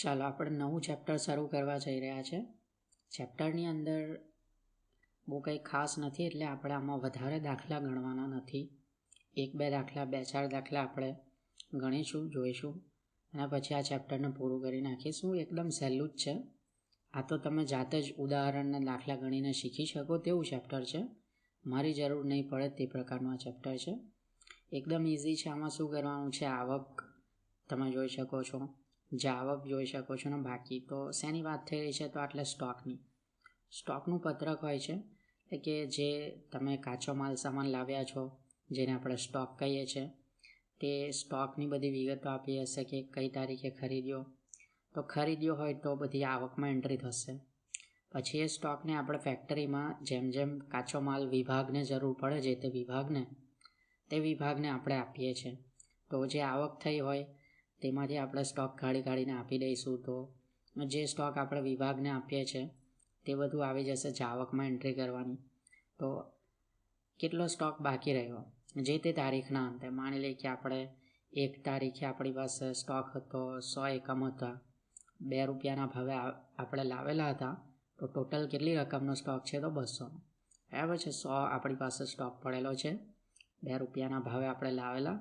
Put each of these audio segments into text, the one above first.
ચાલો આપણે નવું ચેપ્ટર શરૂ કરવા જઈ રહ્યા છે. ચેપ્ટરની અંદર બહુ કંઈ ખાસ નથી, એટલે આપણે આમાં વધારે દાખલા ગણવાના નથી. 1-2 દાખલા 2-4 દાખલા આપણે ગણીશું, જોઈશું અને પછી આ ચેપ્ટરને પૂરું કરી નાખીશું. એકદમ સહેલું જ છે. આ તો તમે જાતે જ ઉદાહરણના દાખલા ગણીને શીખી શકો તેવું ચેપ્ટર છે. મારી જરૂર નહીં પડે તે પ્રકારનું આ ચેપ્ટર છે. એકદમ ઇઝી છે. આમાં શું કરવાનું છે, આવક તમે જોઈ શકો છો, જે આવક જોઈ શકો છો ને બાકી તો શેની વાત થઈ રહી છે, તો આટલે સ્ટોકનું પત્રક હોય છે. એટલે કે જે તમે કાચો માલ સામાન લાવ્યા છો, જેને આપણે સ્ટોક કહીએ છીએ, તે સ્ટોકની બધી વિગતો આપી હશે કે કઈ તારીખે ખરીદ્યો, તો ખરીદ્યો હોય તો બધી આવકમાં એન્ટ્રી થશે. પછી એ સ્ટોકને આપણે ફેક્ટરીમાં જેમ જેમ કાચો માલ વિભાગને જરૂર પડે છે, તે વિભાગને આપણે આપીએ છીએ. તો જે આવક થઈ હોય તેમાંથી આપણે સ્ટોક કાઢીને આપી દઈશું. તો જે સ્ટોક આપણે વિભાગને આપીએ છીએ તે બધું આવી જશે જે આવકમાં એન્ટ્રી કરવાની. તો કેટલો સ્ટોક બાકી રહ્યો જે તે તારીખના અંતે, માની લઈએ કે આપણે 1 તારીખે આપણી પાસે સ્ટોક હતો 100 એકમ હતા, ₹2 ભાવે આપણે લાવેલા હતા, તો ટોટલ કેટલી રકમનો સ્ટોક છે, તો 200. બરાબર છે. 100 આપણી પાસે સ્ટોક પડેલો છે, ₹2 ભાવે આપણે લાવેલા,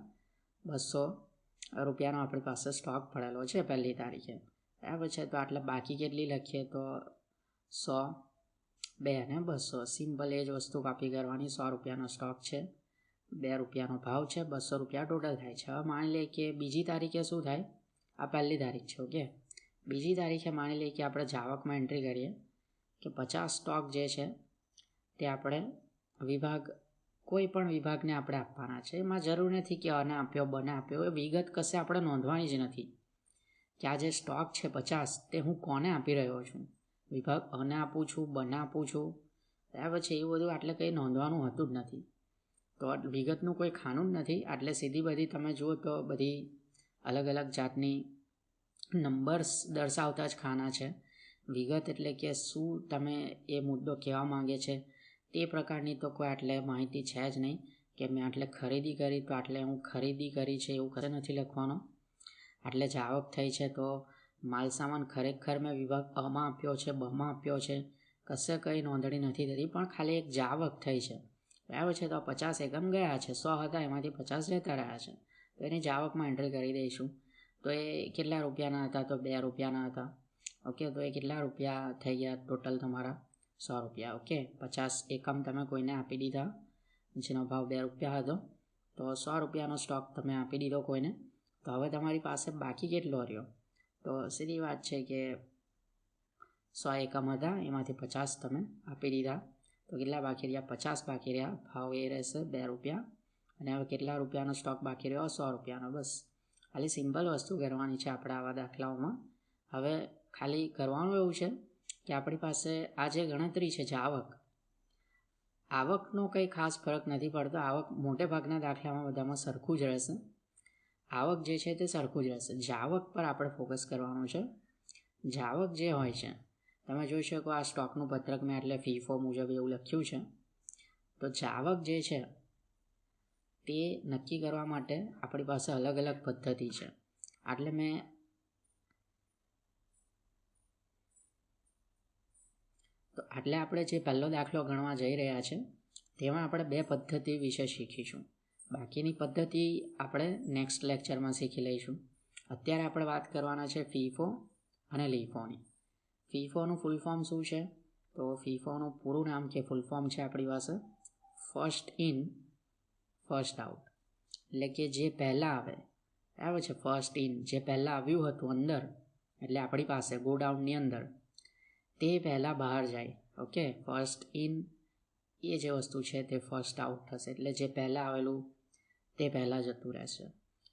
₹200 આપણી પાસે સ્ટોક પડેલો છે પહેલી તારીખે. બરાબર છે. તો આટલે બાકી કેટલી લખીએ, તો 100, 2 અને 200. સિમ્પલ એ જ વસ્તુ કોપી કરવાની. ₹100 સ્ટોક છે, ₹2 ભાવ છે, ₹200 ટોટલ થાય છે. હવે માની લઈએ કે બીજી તારીખે શું થાય, આ પહેલી તારીખ છે, ઓકે. બીજી તારીખે માની લઈએ કે આપણે જાવકમાં એન્ટ્રી કરીએ કે 50 સ્ટોક જે છે તે આપણે કોઈ પણ વિભાગને આપણે આપવાના છે. એમાં જરૂર નથી કે આને આપ્યો બને આપ્યો, એ વિગત કશે આપણે નોંધવાની જ નથી કે આ જે સ્ટોક છે 50 તે હું કોને આપી રહ્યો છું. વિભાગ અને આપું છું, બને આપું છું, બરાબર છે. એવું બધું આટલે કંઈ નોંધવાનું હોતું જ નથી. તો વિગતનું કોઈ ખાનું જ નથી. આટલે સીધી બધી તમે જુઓ તો બધી અલગ અલગ જાતની નંબર્સ દર્શાવતા જ ખાના છે. વિગત એટલે કે શું તમે એ મુદ્દો કહેવા માંગે છે તે પ્રકારની તો કોઈ આટલે માહિતી છે જ નહીં કે મેં આટલે ખરીદી કરી તો આટલે હું ખરીદી કરી છે એવું કશે નથી લખવાનો. આટલે જ આવક થઈ છે તો માલસામાન ખરેખર મેં વિભાગ અમાં આપ્યો છે, બમાં આપ્યો છે, કશે કંઈ નોંધણી નથી થતી, પણ ખાલી એક જાવક થઈ છે. બરાબર છે. તો 50 એકમ ગયા છે, 100 હતા એમાંથી 50 જતા રહ્યા છે, તો એની જાવકમાં એન્ટ્રી કરી દઈશું. તો એ કેટલા રૂપિયાના હતા, તો ₹2 હતા, ઓકે. તો એ કેટલા રૂપિયા થઈ ગયા ટોટલ તમારા, ₹100, ઓકે. 50 એકમ તમે કોઈને આપી દીધા જેનો ભાવ ₹2 હતો, તો ₹100 સ્ટોક તમે આપી દીધો કોઈને. તો હવે તમારી પાસે બાકી કેટલો રહ્યો, તો સીધી વાત છે કે 100 એકમ હતા એમાંથી 50 તમે આપી દીધા, તો કેટલા બાકી રહ્યા, 50 બાકી રહ્યા. ભાવ એ રહેશે ₹2. અને હવે કેટલા રૂપિયાનો સ્ટોક બાકી રહ્યો, ₹100. બસ ખાલી સિમ્પલ વસ્તુ કરવાની છે આપણે આવા દાખલાઓમાં. હવે ખાલી કરવાનું એવું છે કે આપણી પાસે આ જે ગણતરી છે, જે આવકનો કંઈ ખાસ ફરક નથી પડતો. આવક મોટે ભાગના દાખલામાં બધામાં સરખું જ રહેશે. આવક જે છે તે સરખું જ રહેશે. જાવક પર આપણે ફોકસ કરવાનું છે. જાવક જે હોય છે તમે જોઈ શકો, આ સ્ટોકનું પત્રક મેં એટલે ફીફો મુજબ એવું લખ્યું છે. તો જાવક જે છે તે નક્કી કરવા માટે આપણી પાસે અલગ અલગ પદ્ધતિ છે. આટલે આપણે જે પહેલો દાખલો ગણવા જઈ રહ્યા છે તેમાં આપણે 2 પદ્ધતિ વિશે શીખીશું. બાકીની પદ્ધતિ આપણે નેક્સ્ટ લેક્ચરમાં શીખી લઈશું. અત્યારે આપણે વાત કરવાના છે ફીફો અને લીફોની. ફીફોનું ફૂલ ફોર્મ શું છે, તો ફીફોનું પૂરું નામ કે ફૂલ ફોર્મ છે આપણી પાસે ફર્સ્ટ ઇન ફર્સ્ટ આઉટ. એટલે કે જે પહેલાં આવે છે, ફર્સ્ટ ઇન જે પહેલાં આવ્યું હતું અંદર, એટલે આપણી પાસે ગોડાઉનની અંદર, તે પહેલાં બહાર જાય, ઓકે. ફર્સ્ટ ઇન એ જે વસ્તુ છે તે ફર્સ્ટ આઉટ થશે, એટલે જે પહેલાં આવેલું તે પહેલાં જતું રહેશે.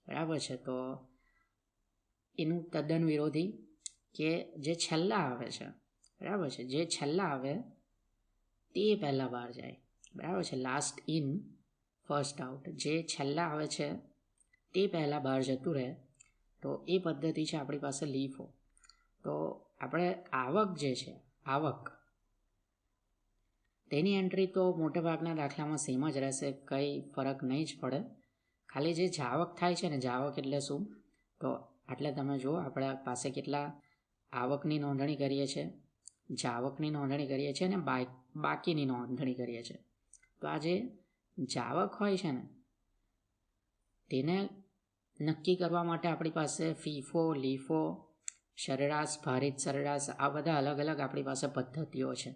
બરાબર છે. તો એનું તદ્દન વિરોધી કે જે છેલ્લા આવે છે, બરાબર છે, જે છેલ્લા આવે તે પહેલાં બહાર જાય, બરાબર છે. લાસ્ટ ઇન ફર્સ્ટ આઉટ, જે છેલ્લા આવે છે તે પહેલાં બહાર જતું રહે, તો એ પદ્ધતિ છે આપણી પાસે લીફો. તો આપણે આવક જે છે, તેની એન્ટ્રી તો મોટેભાગના દાખલામાં સેમ જ રહેશે, કંઈ ફરક નહીં જ પડે. ખાલી જે જાવક થાય છે ને, જાવક એટલે શું, તો આટલે તમે જુઓ આપણા પાસે કેટલા આવકની નોંધણી કરીએ છીએ, જાવકની નોંધણી કરીએ છીએ અને બાકીની નોંધણી કરીએ છીએ. તો આ જે જાવક હોય છે ને તેને નક્કી કરવા માટે આપણી પાસે ફીફો, લીફો, સરેરાશ, ભારિત સરેરાશ આ બધા અલગ અલગ આપણી પાસે પદ્ધતિઓ છે.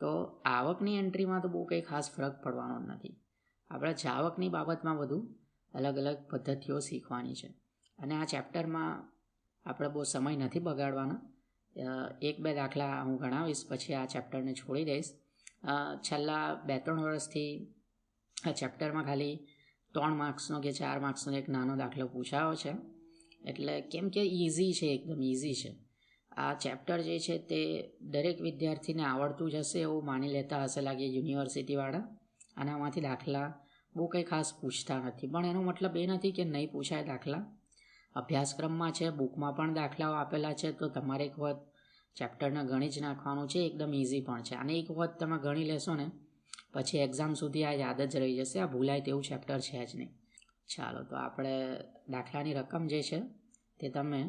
તો આવકની એન્ટ્રીમાં તો બહુ કંઈ ખાસ ફરક પડવાનો નથી. આપણે જાવકની બાબતમાં બધું અલગ અલગ પદ્ધતિઓ શીખવાની છે. અને આ ચેપ્ટરમાં આપણે બહુ સમય નથી બગાડવાનો. 1-2 દાખલા હું ગણાવીશ, પછી આ ચેપ્ટરને છોડી દઈશ. છેલ્લા 2-3 વર્ષથી આ ચેપ્ટરમાં ખાલી 3 માર્ક્સનો કે 4 માર્ક્સનો એક નાનો દાખલો પૂછાયો છે. એટલે કેમ કે ઇઝી છે, એકદમ ઇઝી છે. આ ચેપ્ટર જે છે તે દરેક વિદ્યાર્થીને આવડતું જ હશે એવું માની લેતા હશે લાગે યુનિવર્સિટીવાળા. અને આમાંથી દાખલા બહુ કંઈ ખાસ પૂછતા નથી, પણ એનો મતલબ એ નથી કે નહીં પૂછાય દાખલા. અભ્યાસક્રમમાં છે, બુકમાં પણ દાખલાઓ આપેલા છે, તો તમારે એક વખત ચેપ્ટરને ગણી જ નાખવાનું છે. એકદમ ઇઝી પણ છે. અને એક વખત તમે ગણી લેશો ને પછી એક્ઝામ સુધી આ યાદ જ રહી જશે. આ ભૂલાય તેવું ચેપ્ટર છે જ નહીં. ચાલો, તો આપણે દાખલાની રકમ જે છે તે તમે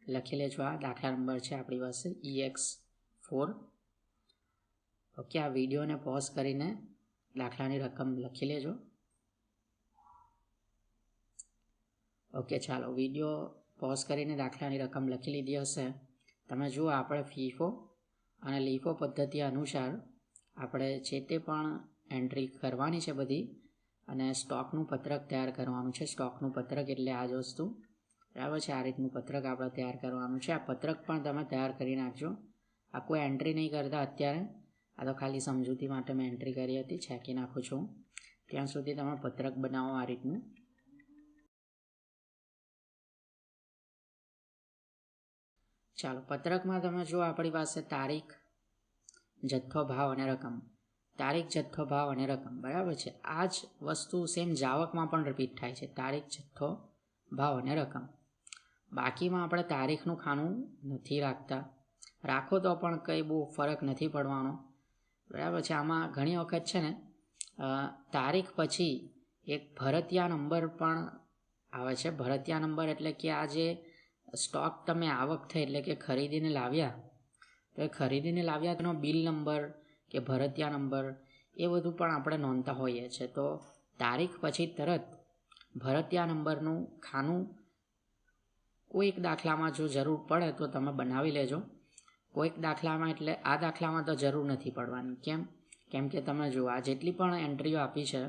લખી લેજો. આ દાખલા નંબર છે આપણી પાસે EX4. ઓકે, આ વિડીયોને પોઝ કરીને દાખલાની રકમ લખી લેજો. ઓકે, ચાલો, વિડીયો પોઝ કરીને દાખલાની રકમ લખી લીધી હશે. તમે જુઓ, આપણે ફીફો અને લીફો પદ્ધતિ અનુસાર આપણે જે તે પણ એન્ટ્રી કરવાની છે બધી, અને સ્ટોકનું પત્રક તૈયાર કરવાનું છે. સ્ટોકનું પત્રક એટલે આ જ વસ્તુ, બરાબર છે. આ રીતનું પત્રક આપણે તૈયાર કરવાનું છે. આ પત્રક પણ તમે તૈયાર કરી નાખજો. આ કોઈ એન્ટ્રી નહીં કરતા અત્યારે, આ તો ખાલી સમજૂતી માટે મેં એન્ટ્રી કરી હતી, છેકી નાખું છું. ત્યાં સુધી તમે પત્રક બનાવો આ રીતનું. ચાલો, પત્રકમાં તમે જો આપણી પાસે તારીખ, જથ્થો, ભાવ અને રકમ. તારીખ, જથ્થો, ભાવ અને રકમ, બરાબર છે. આ જ વસ્તુ સેમ જાવકમાં પણ રિપીટ થાય છે. તારીખ, જથ્થો, ભાવ અને રકમ. બાકીમાં આપણે તારીખનું ખાનું નથી રાખતા. રાખો તો પણ કંઈ બહુ ફરક નથી પડવાનો, બરાબર છે. આમાં ઘણી વખત છે ને તારીખ પછી એક ભરતિયા નંબર પણ આવે છે. ભરતિયા નંબર એટલે કે આ જે સ્ટોક તમે આવક થઈ એટલે કે ખરીદીને લાવ્યા, તો એ ખરીદીને લાવ્યા તેનો બિલ નંબર કે ભરતિયા નંબર એ બધું પણ આપણે નોંધતા હોઈએ છીએ. તો તારીખ પછી તરત ભરતિયા નંબરનું ખાનું કોઈક દાખલામાં જો જરૂર પડે તો તમે બનાવી લેજો. કોઈક દાખલામાં એટલે આ દાખલામાં તો જરૂર નથી પડવાની. કેમ કે તમે જુઓ, આ જેટલી પણ એન્ટ્રીઓ આપી છે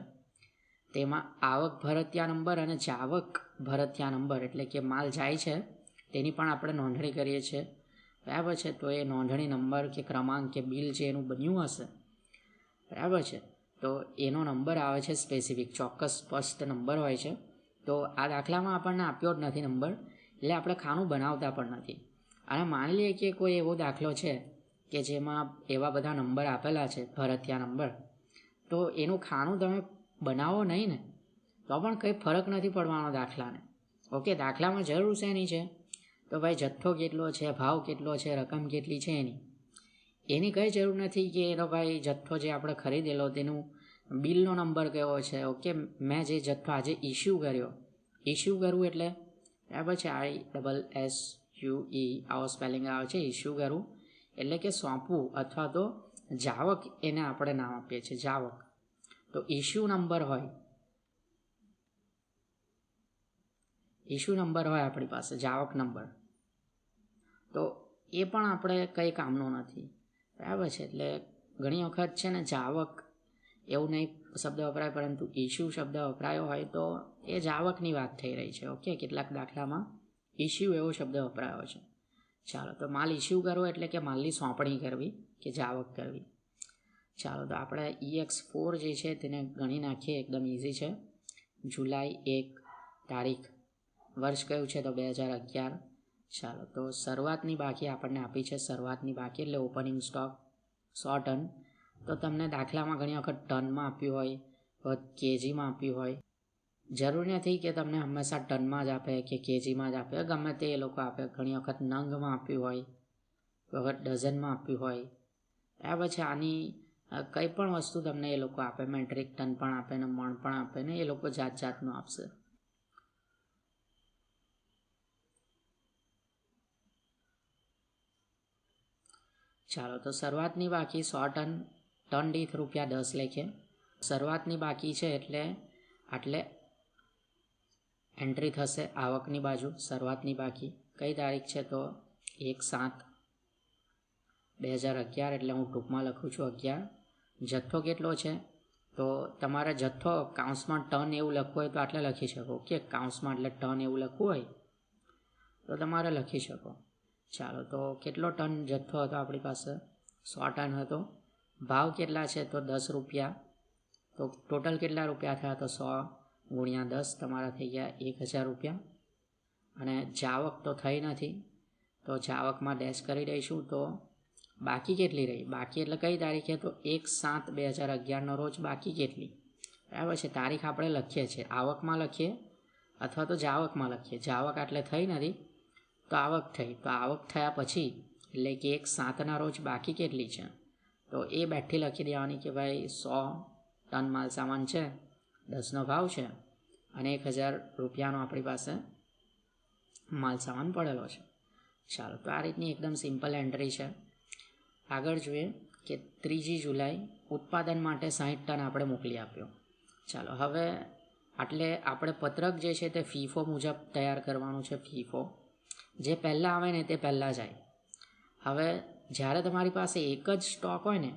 તેમાં આવક ભરતિયા નંબર અને જાવક ભરતિયા નંબર એટલે કે માલ જાય છે તેની પણ આપણે નોંધણી કરીએ છીએ, બરાબર છે. તો એ નોંધણી નંબર કે ક્રમાંક કે બિલ જે એનું બન્યું હશે, બરાબર છે, તો એનો નંબર આવે છે સ્પેસિફિક, ચોક્કસ સ્પષ્ટ નંબર હોય છે. તો આ દાખલામાં આપણને આપ્યો જ નથી નંબર, એટલે આપણે ખાનું બનાવતા પણ નથી. અને માની લઈએ કે કોઈ એવો દાખલો છે કે જેમાં એવા બધા નંબર આપેલા છે, ભરતિયા નંબર, તો એનું ખાનું તમે બનાવો નહીં ને તો પણ કંઈ ફરક નથી પડવાનો દાખલાને. ઓકે, દાખલામાં જરૂર શેની છે? તો ભાઈ જથ્થો કેટલો છે, ભાવ કેટલો છે, રકમ કેટલી છે એની કંઈ જરૂર નથી કે એનો ભાઈ જથ્થો જે આપણે ખરીદેલો તેનું બિલનો નંબર કયો છે. ઓકે, મેં જે જથ્થો આજે ઇસ્યુ કરવું એટલે બરાબર છે, ISSUE આવો સ્પેલિંગ આવે છે. ઇસ્યુ કરવું એટલે કે સોંપવું અથવા તો જાવક એને આપણે નામ આપીએ છીએ, જાવક. તો ઇસ્યુ નંબર હોય આપણી પાસે, જાવક નંબર, તો એ પણ આપણે કંઈ કામનો નથી, બરાબર છે. એટલે ઘણી વખત છે ને જાવક એવું નહીં શબ્દ વપરાય, પરંતુ ઇસ્યુ શબ્દ વપરાયો હોય તો એ જાવકની વાત થઈ રહી છે. ઓકે, કેટલાક દાખલામાં ઇસ્યુ એવો શબ્દ વપરાયો છે. ચાલો, તો માલ ઇસ્યુ કરવો એટલે કે માલની સોંપણી કરવી કે જાવક કરવી. ચાલો, તો આપણે EX4 જે છે તેને ગણી નાખીએ. એકદમ ઇઝી છે. જુલાઈ 1 તારીખ, વર્ષ કયું છે તો 2011. ચાલો, તો શરૂઆતની બાકી આપણને આપી છે. શરૂઆતની બાકી એટલે ઓપનિંગ સ્ટોક 100 ટન. તો તમને દાખલામાં ઘણી વખત ટનમાં આપ્યું હોય, કેજીમાં આપ્યું હોય. જરૂર નથી કે તમને હંમેશા ટનમાં જ આપે કે કેજીમાં જ આપે, ગમે તે એ લોકો આપે. ઘણી વખત નંગમાં આપ્યું હોય, કોઈ વખત ડઝનમાં આપ્યું હોય, બરાબર છે. આની કંઈ પણ વસ્તુ તમને એ લોકો આપે, મેટ્રિક ટન પણ આપે ને મણ પણ આપે ને, એ લોકો જાત જાતનું આપશે. ચાલો તો શરૂઆતની બાકી 100 ટન દીઠ ₹10 લેખે શરૂઆતની બાકી છે એટલે આટલે એન્ટ્રી થશે આવકની બાજુ શરૂઆતની બાકી કઈ તારીખ છે તો 1/7/2011 એટલે હું ટૂંકમાં લખું છું 11 જથ્થો કેટલો છે તો તમારે જથ્થો કાઉન્સમાં ટન એવું લખવું હોય તો આટલે લખી શકો કે કાઉન્સમાં એટલે ટન એવું લખવું હોય તો તમારે લખી શકો ચાલો તો કેટલો ટન જથ્થો હતો આપણી પાસે 100 ટન હતો ભાવ કેટલા છે તો ₹10 તો ટોટલ કેટલા રૂપિયા થયા તો 100 × 10 તમારા થઈ ગયા ₹1000 અને જાવક તો થઈ નથી તો જાવકમાં ડેશ કરી દઈશું તો બાકી કેટલી રહી બાકી એટલે કઈ તારીખે તો 1/7/2011 રોજ બાકી કેટલી બરાબર છે તારીખ આપણે લખીએ છીએ આવકમાં લખીએ અથવા તો જાવકમાં લખીએ જાવક એટલે થઈ નથી તો આવક થઈ તો આવક થયા પછી એટલે કે 1/7 રોજ બાકી કેટલી છે તો એ બેઠી લખી દેવાની કે ભાઈ 100 ટન માલ સામાન છે 10નો ભાવ છે અને ₹1000 આપણી પાસે માલ સામાન પડેલો છે ચાલો તો આ રીતની એકદમ સિમ્પલ એન્ટ્રી છે આગળ જોઈએ કે 3 જુલાઈ ઉત્પાદન માટે 60 ટન આપણે મોકલી આપ્યો ચાલો હવે આટલે આપણે પત્રક જે છે તે ફીફો મુજબ તૈયાર કરવાનું છે ફીફો જે પહેલાં આવે ને તે પહેલાં જાય હવે જ્યારે તમારી પાસે એક જ સ્ટોક હોય ને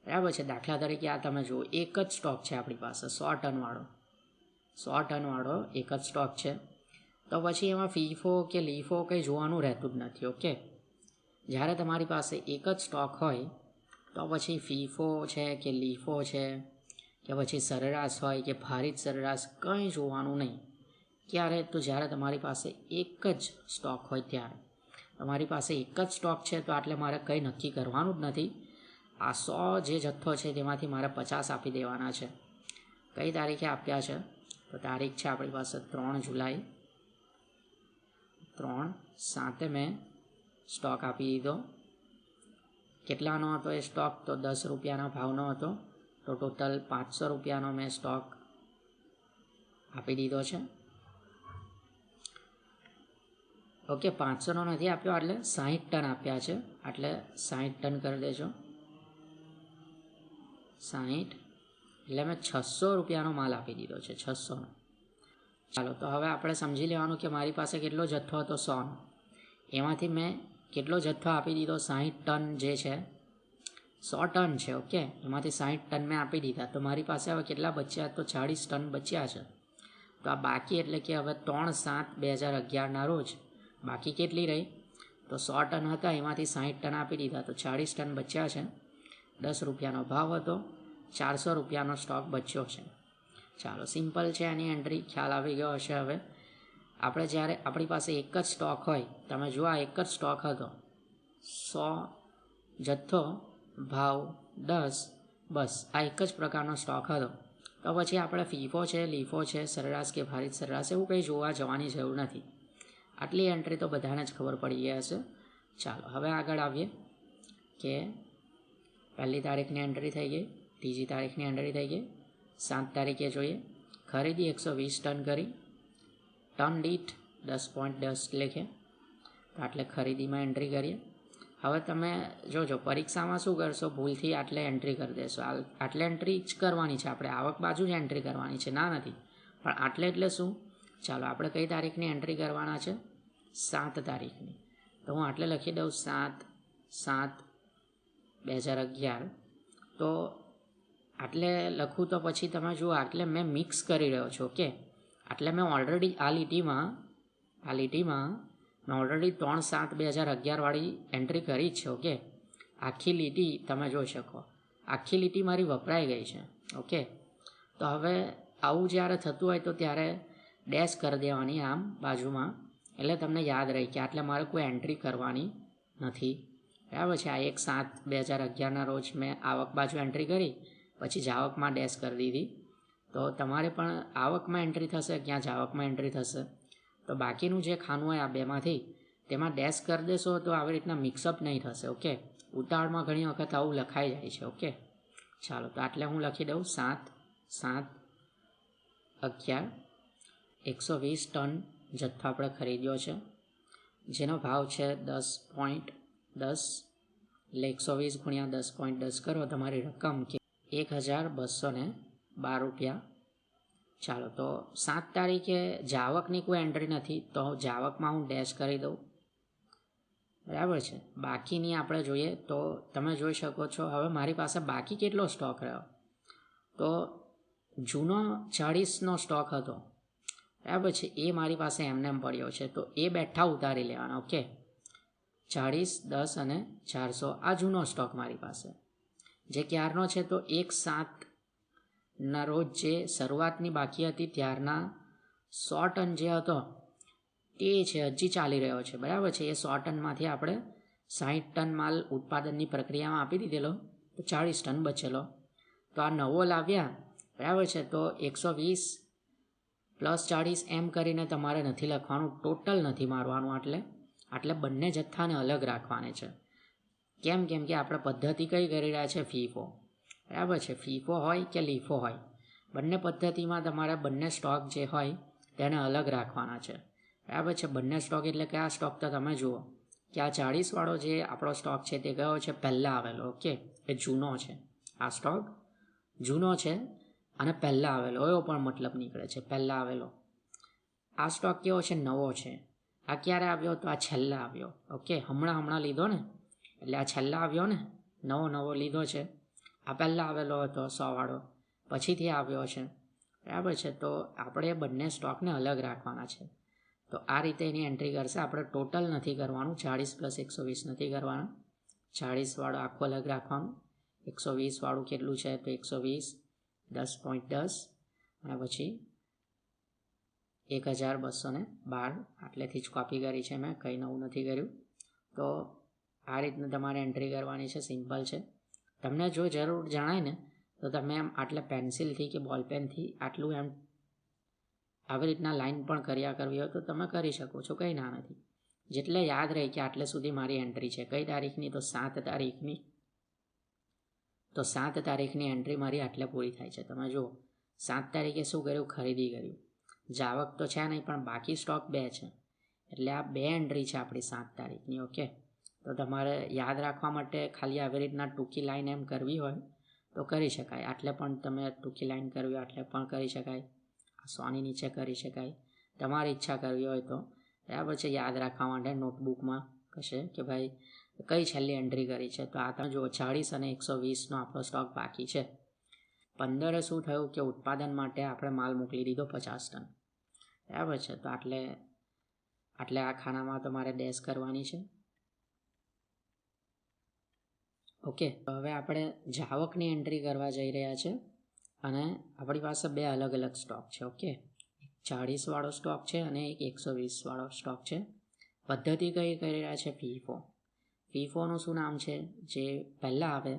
બરાબર છે દાખલા તરીકે આ તમે જુઓ એક જ સ્ટોક છે આપણી પાસે 100 ટનવાળો એક જ સ્ટોક છે તો પછી એમાં ફીફો કે લીફો કંઈ જોવાનું રહેતું જ નથી ઓકે જ્યારે તમારી પાસે એક જ સ્ટોક હોય તો પછી ફીફો છે કે લીફો છે કે પછી સરેરાશ હોય કે ભારિત સરેરાશ કંઈ જોવાનું નહીં ક્યારે તો જ્યારે તમારી પાસે એક જ સ્ટોક હોય ત્યારે તમારી પાસે એક જ સ્ટોક છે તો આટલે મારે કંઈ નક્કી કરવાનું જ નથી આ 100 જે જથ્થો છે તેમાંથી મારે 50 આપી દેવાના છે કઈ તારીખે આપ્યા છે તો તારીખ છે આપણી પાસે 3 જુલાઈ 3/7 મેં સ્ટોક આપી દીધો કેટલાનો હતો એ સ્ટોક તો ₹10 ભાવનો હતો તો ટોટલ ₹500 મેં સ્ટોક આપી દીધો છે ઓકે 500નો નથી આપ્યો એટલે 60 ટન આપ્યા છે એટલે 60 ટન કરી દેજો 60 એટલે મેં ₹600નો માલ આપી દીધો છે 600નો ચાલો તો હવે આપણે સમજી લેવાનું કે મારી પાસે કેટલો જથ્થો હતો 100નો એમાંથી મેં કેટલો જથ્થો આપી દીધો 60 ટન જે છે 100 ટન છે ઓકે એમાંથી 60 ટન મેં આપી દીધા તો મારી પાસે હવે કેટલા બચ્યા તો 40 ટન બચ્યા છે તો આ બાકી એટલે કે હવે 3/7/2011 રોજ બાકી કેટલી રહી તો 100 ટન હતા એમાંથી 60 ટન આપી દીધા તો 40 ટન બચ્યા છે ₹10નો ભાવ હતો ₹400નો સ્ટોક બચ્યો છે ચાલો સિમ્પલ છે એની એન્ટ્રી ખ્યાલ આવી ગયો હશે હવે આપણે જ્યારે આપણી પાસે એક જ સ્ટોક હોય તમે જુઓ આ એક જ સ્ટોક હતો 100 જથ્થો ભાવ 10 બસ આ એક જ પ્રકારનો સ્ટોક હતો તો પછી આપણે ફીફો છે લીફો છે સરેરાશ કે ભારિત સરેરાશ એવું કંઈ જોવા જવાની જરૂર નથી આટલી એન્ટ્રી તો બધાને જ ખબર પડી ગઈ હશે ચાલો હવે આગળ આવીએ કે 1 તારીખની એન્ટ્રી થઈ ગઈ 3 તારીખની એન્ટ્રી થઈ ગઈ 7 તારીખે જોઈએ ખરીદી 120 ટન કરી ટન દીઠ 10.10 લેખે તો આટલે ખરીદીમાં એન્ટ્રી કરીએ હવે તમે જોજો પરીક્ષામાં શું કરશો ભૂલથી આટલે એન્ટ્રી કરી દેશો આટલે એન્ટ્રી જ કરવાની છે આપણે આવક બાજુ જ એન્ટ્રી કરવાની છે ના નથી પણ આટલે એટલે શું ચાલો આપણે કઈ તારીખની એન્ટ્રી કરવાના છે 7 તારીખની તો હું આટલે લખી દઉં 7/7/2011 તો આટલે લખું તો પછી તમે જુઓ આટલે મેં મિક્સ કરી રહ્યો છું ઓકે આટલે મેં ઓલરેડી આ લીટીમાં મેં ઓલરેડી 3/7/2011 વાળી એન્ટ્રી કરી જ છે ઓકે આખી લીટી તમે જોઈ શકો આખી લીટી મારી વપરાઈ ગઈ છે ઓકે તો હવે આવું જ્યારે થતું હોય તો ત્યારે ડેશ કરી દેવાની આમ બાજુમાં એટલે તમને યાદ રહે કે આટલે મારે કોઈ એન્ટ્રી કરવાની નથી બરાબર છે આ 1/7/2011 રોજ મેં આવક બાજુ એન્ટ્રી કરી પછી જાવકમાં ડેશ કરી દીધી તો તમારે પણ આવકમાં એન્ટ્રી થશે ક્યાં જાવકમાં એન્ટ્રી થશે તો બાકીનું જે ખાનું હોય આ બેમાંથી તેમાં ડેશ કરી દેશો તો આવી રીતના મિક્સઅપ નહીં થશે ઓકે ઉતાવળમાં ઘણી વખત આવું લખાઈ જાય છે ઓકે ચાલો તો આટલે હું લખી દઉં 7/7/11 120 ટન જથ્થો આપણે ખરીદ્યો છે જેનો ભાવ છે 10.10 એટલે 120 ગુણ્યા 10.10 કરો, તમારી રકમ કે 1212 રૂપિયા. ચાલો, તો 7 તારીખે જાવકની કોઈ એન્ટ્રી નથી, તો જાવકમાં હું ડેશ કરી દઉં. બરાબર છે. બાકીની આપણે જોઈએ તો તમે જોઈ શકો છો, હવે મારી પાસે બાકી કેટલો સ્ટોક રહ્યો, તો જૂનો 40નો સ્ટોક હતો. બરાબર છે, એ મારી પાસે એમને પડ્યો છે, તો એ બેઠા ઉતારી લેવાના. ઓકે, 40, 10 અને 400 આ જૂનો સ્ટોક મારી પાસે, જે ક્યારનો છે, તો 1/7ના રોજ જે શરૂઆતની બાકી હતી ત્યારના 100 ટન જે હતો તે છે, હજી ચાલી રહ્યો છે. બરાબર છે, એ 100 ટનમાંથી આપણે 60 ટન માલ ઉત્પાદનની પ્રક્રિયામાં આપી દીધેલો, તો 40 ટન બચેલો. તો આ નવો લાવ્યા. બરાબર છે, તો 120 + 40 એમ કરીને તમારે નથી લખવાનું, ટોટલ નથી મારવાનું. એટલે બંને જથ્થાને અલગ રાખવાને છે. કેમ કે આપણે પદ્ધતિ કઈ કરી રહ્યા છે, ફીફો. બરાબર છે, ફીફો હોય કે લીફો હોય, બંને પદ્ધતિમાં તમારે બંને સ્ટોક જે હોય તેને અલગ રાખવાના છે. બરાબર છે, બંને સ્ટોક એટલે કે આ સ્ટોક તો તમે જુઓ કે આ 40વાળો જે આપણો સ્ટોક છે તે કયો છે, પહેલાં આવેલો. ઓકે, એ જૂનો છે. આ સ્ટોક જૂનો છે અને પહેલાં આવેલો, એવો પણ મતલબ નીકળે છે, પહેલાં આવેલો. આ સ્ટોક કેવો છે, નવો છે. આ ક્યારે આવ્યો, તો આ છેલ્લા આવ્યો. ઓકે, હમણાં લીધો ને, એટલે આ છેલ્લા આવ્યો ને, નવો લીધો છે. આ પહેલાં આવેલો હતો 100વાળો, પછીથી આવ્યો છે. બરાબર છે, તો આપણે બંને સ્ટોકને અલગ રાખવાના છે. તો આ રીતે એની એન્ટ્રી કરશે. આપણે ટોટલ નથી કરવાનું, 40 + 120 નથી કરવાના. 40વાળો આખું અલગ રાખવાનું. 120વાળું કેટલું છે, તો 120 10.10 અને પછી 1212 આટલેથી જ કોપી કરી છે મેં, કંઈ નવું નથી કર્યું. તો આ રીતનું તમારે એન્ટ્રી કરવાની છે, સિમ્પલ છે. તમને જો જરૂર જણાય ને તો તમે એમ આટલે પેન્સિલથી કે બોલપેનથી આટલું એમ આવી રીતના લાઈન પણ કર્યા કરવી હોય તો તમે કરી શકો છો, કંઈ ના નથી. જેટલે યાદ રહે કે આટલે સુધી મારી એન્ટ્રી છે, કઈ તારીખની, તો 7 તારીખની. તો 7 તારીખની એન્ટ્રી મારી આટલે પૂરી થાય છે. તમે જુઓ 7 તારીખે શું કર્યું, ખરીદી કર્યું. જાવક તો છે નહીં, પણ બાકી સ્ટોક 2 છે, એટલે આ 2 એન્ટ્રી છે આપણી 7 તારીખની. ઓકે, તો તમારે યાદ રાખવા માટે ખાલી આવી રીતના ટૂંકી લાઈન એમ કરવી હોય તો કરી શકાય. આટલે પણ તમે ટૂંકી લાઈન કરવી હોય આટલે પણ કરી શકાય, 100ની નીચે કરી શકાય, તમારી ઈચ્છા કરવી હોય તો. બરાબર છે, યાદ રાખવા માટે નોટબુકમાં કશે કે ભાઈ કઈ છેલ્લી એન્ટ્રી કરી છે. તો આ તમે જુઓ 40 અને 120નો આપણો સ્ટોક બાકી છે. 15એ શું થયું કે ઉત્પાદન માટે આપણે માલ મોકલી દીધો 50 ટન. બરાબર છે, તો આટલે આ ખાનામાં તમારે ડેશ કરવાની છે. ઓકે, હવે આપણે જાવકની એન્ટ્રી કરવા જઈ રહ્યા છે અને આપણી પાસે 2 અલગ અલગ સ્ટોક છે. ઓકે, 40વાળો સ્ટોક છે અને એક 120વાળો સ્ટોક છે. પદ્ધતિ કઈ કરી રહ્યા છે, ફીફો. ફીફોનું શું નામ છે, જે પહેલાં આવે